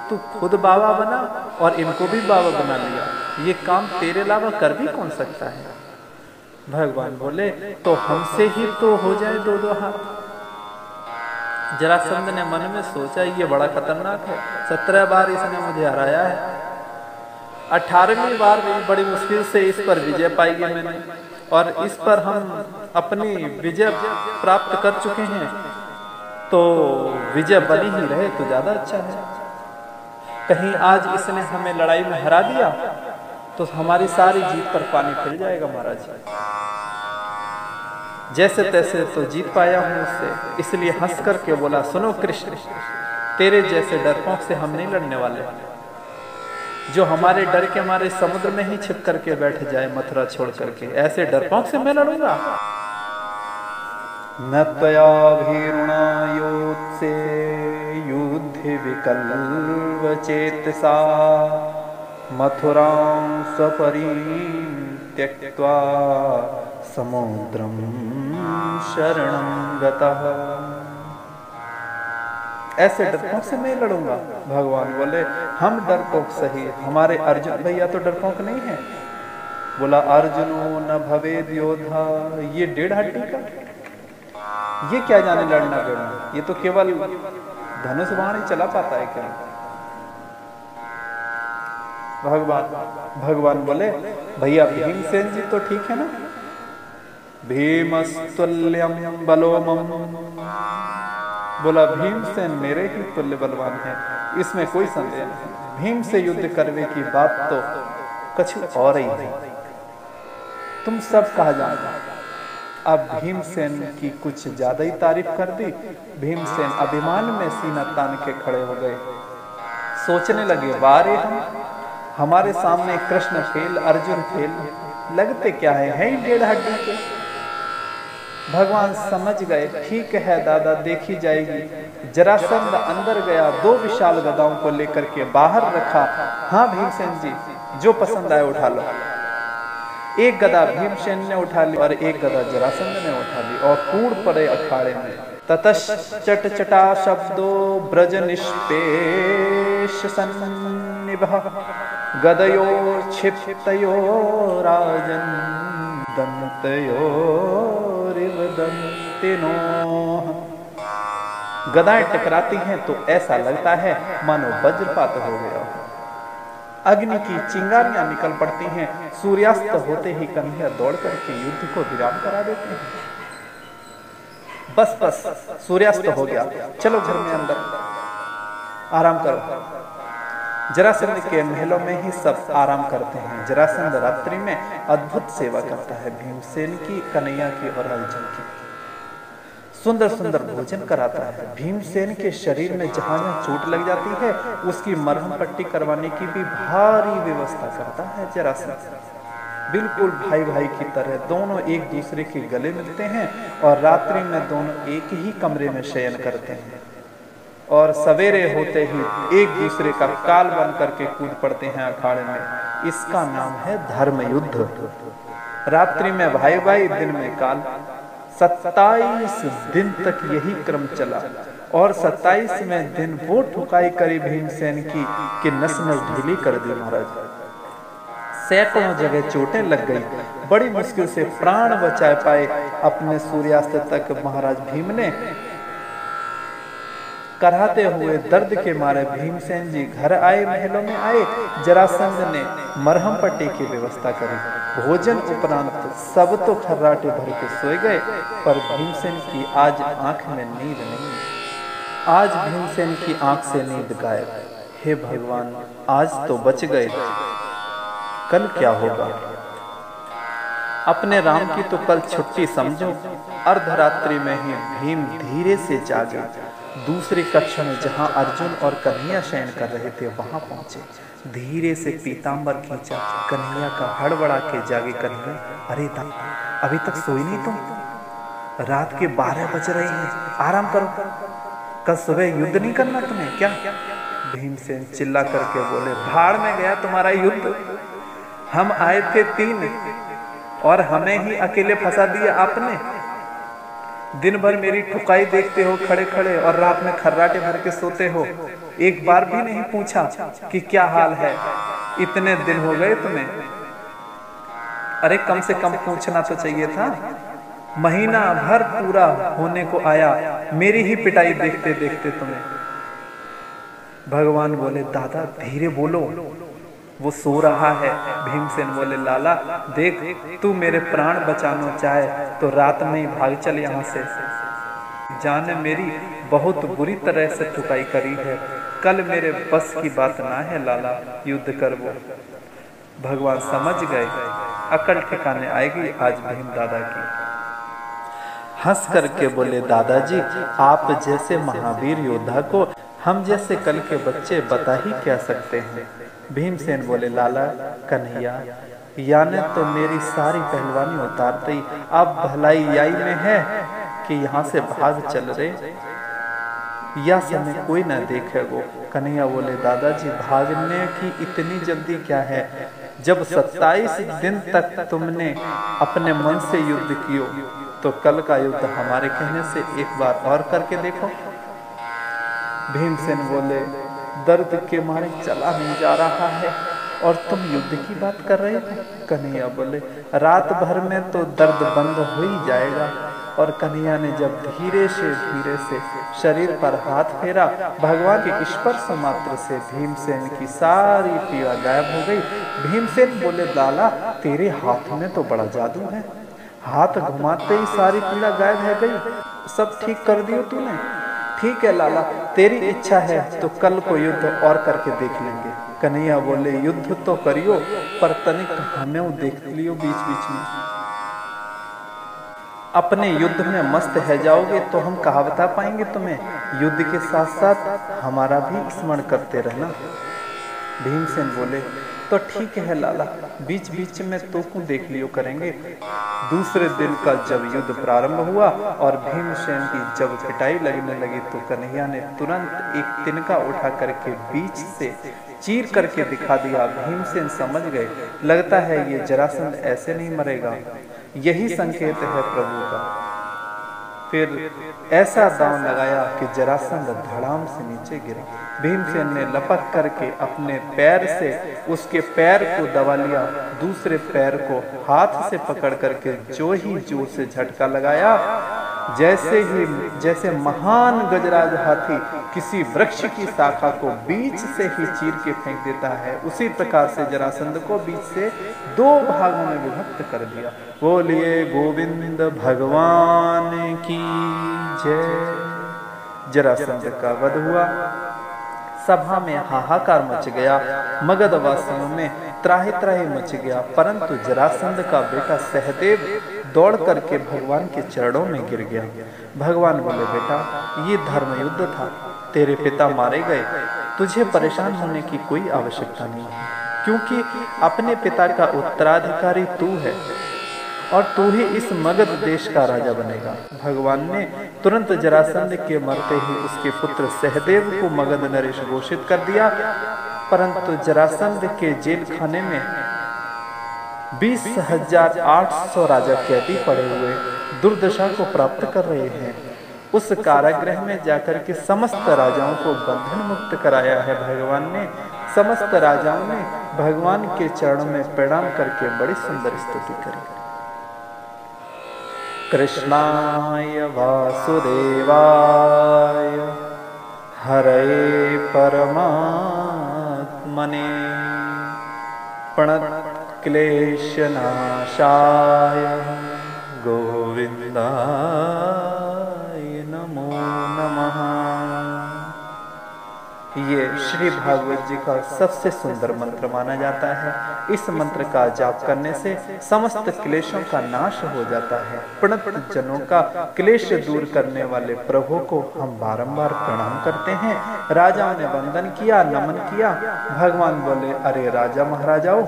तू खुद बाबा बना और इनको भी बाबा बना लिया। ये काम तेरे अलावा कर भी कौन सकता है? भगवान बोले, तो हमसे ही तो हो जाए दो दो हाथ। जरासंध ने मन में सोचा, ये बड़ा खतरनाक है। 17 बार इसने मुझे हराया है, 18वीं बार बड़ी मुश्किल से इस पर विजय पाई है मैंने, और इस पर हम अपनी विजय प्राप्त कर चुके हैं। तो विजय बनी ही रहे तो ज्यादा अच्छा है। कहीं आज इसने हमें लड़ाई में हरा दिया तो हमारी सारी जीत पर पानी फिर जाएगा महाराज। जैसे तैसे तो जीत पाया हूं उससे, इसलिए हंस करके बोला, सुनो कृष्ण, तेरे जैसे डरपोक से हम नहीं लड़ने वाले। जो हमारे डर के हमारे समुद्र में ही छिप करके बैठ जाए मथुरा छोड़ करके, ऐसे डरपोक से मैं लड़ूंगा। न त्वया भीरुणा योत्से युद्धे विकल्प चेतसा मथुरां सपरीं त्यक्त्वा समुद्रं शरणं गतः। ऐसे डरपोक से मैं लड़ूंगा। भगवान बोले, हम डरपोक सही, हमारे अर्जुन भैया तो डरपोक नहीं है। बोला, अर्जुनो न भवेद योद्धा, ये 1.5 हड्डी का, ये क्या जाने लड़ना गड़ना, ये तो केवल धनुष बाण ही चला पाता है क्या? भगवान बोले, भैया भीमसेन जी तो ठीक है ना? भीमस्तुल्यम बलोमम। बोला, भीमसेन मेरे ही तुल्य बलवान है, इसमें कोई संदेह नहीं। भीम से युद्ध करने की बात तो कुछ और ही है, तुम सब कहा जाना। अब भीमसेन की कुछ ज्यादा ही तारीफ कर दी। भीमसेन अभिमान में सीना तान के खड़े हो गए, सोचने लगे, वारे हमारे सामने कृष्ण फेल, अर्जुन फेल, लगते क्या है ही 1.5 हड्डी के। भगवान समझ गए, ठीक है दादा, देखी जाएगी। जरासंध अंदर गया, 2 विशाल गदाओं को लेकर के बाहर रखा। हाँ भीमसेन जी, जो पसंद आए उठा लो। एक गदा भीमसेन ने उठा ली और एक गदा जरासंध ने उठा ली और कूद पड़े अखाड़े में। ततश्चट चटा शब्दो ब्रज निष्पेष सन्निभः गदयो क्षिप्तयो राजन् दंतयोरिव दंतिनोः। गदाएं टकराती हैं तो ऐसा लगता है मानो वज्रपात हो गया। अग्नि की चिंगारियां निकल पड़ती हैं। सूर्यास्त होते ही कन्हैया दौड़ करके युद्ध को विराम करा देते हैं। बस बस सूर्यास्त हो गया, चलो घर में अंदर आराम करो। जरासंध के महलों में ही सब आराम करते हैं। जरासंध रात्रि में अद्भुत सेवा करता है, भीमसेन की, कन्हैया की और अर्जुन की। सुंदर सुंदर भोजन कराता है। भीमसेन के शरीर में जहां जहां चोट लग जाती है उसकी मरहम पट्टी करवाने की भी भारी व्यवस्था करता है जरासंध। बिल्कुल भाई भाई की तरह दोनों एक दूसरे के गले मिलते हैं और रात्रि में दोनों एक ही कमरे में शयन करते हैं और सवेरे होते ही एक दूसरे का काल बन करके कूद पड़ते हैं अखाड़े में। इसका नाम है धर्म युद्ध। रात्रि में भाई भाई, दिन में काल। 27 दिन तक यही क्रम चला और 27वें दिन वो ठुकाई करी भीमसेन की कि नस नस ढीली कर दी महाराज। सैकड़ों जगह चोटें लग गई। बड़ी मुश्किल से प्राण बचा पाए। अपने सूर्यास्त तक महाराज भीम ने कराहते हुए दर्द के मारे भीमसेन जी घर आए, महलों में आए। जरासंध ने मरहम पट्टी की व्यवस्था करी। भोजन उपरांत सब तो खर्राटे भर के सोए गए, पर भीमसेन की आज आंख में नींद नहीं। आज भीमसेन की आंख से नींद गायब। हे भगवान, आज तो बच गए, कल क्या होगा? अपने राम की तो कल छुट्टी समझो। अर्धरात्रि में ही भीम धीरे से जागे। दूसरी कक्षा में जहां अर्जुन और कन्हैया शयन कर रहे थे वहां पहुंचे। धीरे से पीतांबर खींचा। कन्हैया का हड़बड़ा के जागे। कन्हैया, अरे अभी तक सोई नहीं तुम? रात के 12 बज रहे हैं, आराम करो। कल सुबह युद्ध नहीं करना तुम्हें क्या? भीमसेन चिल्ला करके बोले, भाड़ में गया तुम्हारा युद्ध। हम आए थे 3 और हमें ही अकेले फंसा दिया आपने। दिन भर मेरी ठुकाई देखते हो खड़े खड़े और रात में खर्राटे भर के सोते हो। एक बार भी नहीं पूछा कि क्या हाल है, इतने दिन हो गए तुम्हें। अरे कम से कम पूछना तो चाहिए था। महीना भर पूरा होने को आया मेरी ही पिटाई देखते देखते तुम्हें। भगवान बोले, दादा धीरे बोलो, वो सो रहा है। भीमसेन बोले, लाला देख, तू मेरे प्राण बचाना चाहे तो रात में ही भाग चल यहाँ से। जाने मेरी बहुत बुरी तरह से ठुकाई करी है, कल मेरे बस की बात ना है लाला, युद्ध कर वो। भगवान समझ गए अकल ठिकाने आएगी आज भीम दादा की। हंस करके बोले, दादाजी आप जैसे महावीर योद्धा को हम जैसे कल के बच्चे बता ही क्या सकते हैं। भीमसेन बोले, लाला कन्हैया, याने तो मेरी सारी पहलवानी उतारते ही अब भलाई याई में है कि यहाँ से भाग चल रहे, या समय कोई न देखेगो। कन्हैया बोले, दादाजी भागने की इतनी जल्दी क्या है? जब 27 दिन तक तुमने अपने मन से युद्ध कियो तो कल का युद्ध हमारे कहने से एक बार और करके देखो। भीमसेन बोले, दर्द के मारे चला नहीं जा रहा है और तुम युद्ध की बात कर रहे हो। कन्हैया बोले, रात भर में तो दर्द बंद हो ही जाएगा। और कन्हैया ने जब धीरे से शरीर पर हाथ फेरा, भगवान के स्पर्श मात्र से भीमसेन की सारी पीड़ा गायब हो गई। भीमसेन बोले, लाला तेरे हाथ में तो बड़ा जादू है, हाथ घुमाते ही सारी पीड़ा गायब हो गई, सब ठीक कर दियो तूने। ठीक है लाला, तेरी इच्छा है तो कल को युद्ध और करके देख लेंगे। कन्हैया बोले, युद्ध तो करियो पर तनिक हमें देख लियो बीच बीच में। अपने युद्ध में मस्त है जाओगे तो हम कहाँ बता पाएंगे तुम्हें। युद्ध के साथ साथ हमारा भी स्मरण करते रहना। भीमसेन बोले, तो ठीक है लाला, बीच बीच में तो को देख लियो करेंगे। दूसरे दिन का जब युद्ध प्रारंभ हुआ और भीमसेन की जब पिटाई लगने लगी तो कन्हैया ने तुरंत एक तिनका उठा करके बीच से चीर करके दिखा दिया। भीमसेन समझ गए, लगता है ये जरासंध ऐसे नहीं मरेगा, यही संकेत है प्रभु का। फिर ऐसा दांव लगाया कि जरासंध धड़ाम से नीचे गिरा। भीमसेन ने लपक करके अपने पैर से उसके पैर को दबा लिया, दूसरे पैर को हाथ से पकड़ करके जो ही जोर से झटका लगाया, जैसे महान गजराज हाथी किसी वृक्ष की शाखा को बीच से ही चीर के फेंक देता है, उसी प्रकार से जरासंध को बीच से 2 भागों में विभक्त कर दिया। बोलिए गोविंद भगवान की जय। जरासंध का वध हुआ, सभा में हाहाकार मच गया, मगध वासियों में त्राहि त्राहि मच गया, परंतु जरासंध का बेटा सहदेव दौड़ करके भगवान के चरणों में गिर गया। भगवान बोले, बेटा ये धर्म युद्ध था, तेरे पिता मारे गए, तुझे परेशान होने की कोई आवश्यकता नहीं है, क्योंकि अपने पिता का उत्तराधिकारी तू है और तू ही इस मगध देश का राजा बनेगा। भगवान ने तुरंत जरासंध के मरते ही उसके पुत्र सहदेव को मगध नरेश घोषित कर दिया, परंतु जरासंध के जेल खाने में 20,800 राजा कैदी पड़े हुए दुर्दशा को प्राप्त कर रहे हैं। उस कारागृह में जाकर के समस्त राजाओं को बंधन मुक्त कराया है भगवान ने। समस्त राजाओं ने भगवान के चरणों में प्रणाम करके बड़ी सुंदर स्तुति करी। कृष्णाय वासुदेवाय हरे परमात्मने प्रणत क्लेशनाशाय गोविंदाय नमो नमः। ये श्री भागवत जी का सबसे सुंदर मंत्र माना जाता है। इस मंत्र का जाप करने से समस्त क्लेशों का नाश हो जाता है। प्रणत जनों का क्लेश दूर करने वाले प्रभु को हम बारंबार प्रणाम करते हैं। राजाओं ने वंदन किया, नमन किया। भगवान बोले, अरे राजा महाराजाओं,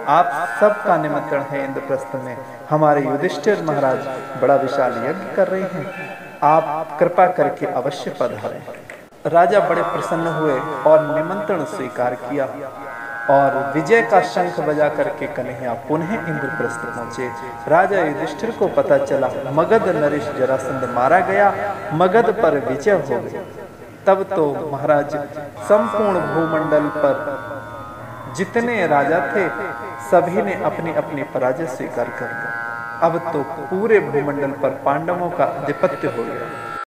आप सबका निमंत्रण है इंद्रप्रस्थ में। हमारे युधिष्ठिर महाराज बड़ा विशाल यज्ञ कर रहे हैं, आप कृपा करके अवश्य पधारें। राजा बड़े प्रसन्न हुए और निमंत्रण स्वीकार किया और विजय का शंख बजा करके कन्हैया पुनः इंद्रप्रस्थ पहुंचे। राजा युधिष्ठिर को पता चला मगध नरेश जरासंध मारा गया, मगध पर विजय हो गई। तब तो महाराज संपूर्ण भूमंडल पर जितने राजा थे सभी ने अपनी अपनी पराजय स्वीकार कर ली। अब तो पूरे भूमंडल पर पांडवों का आधिपत्य हो गया।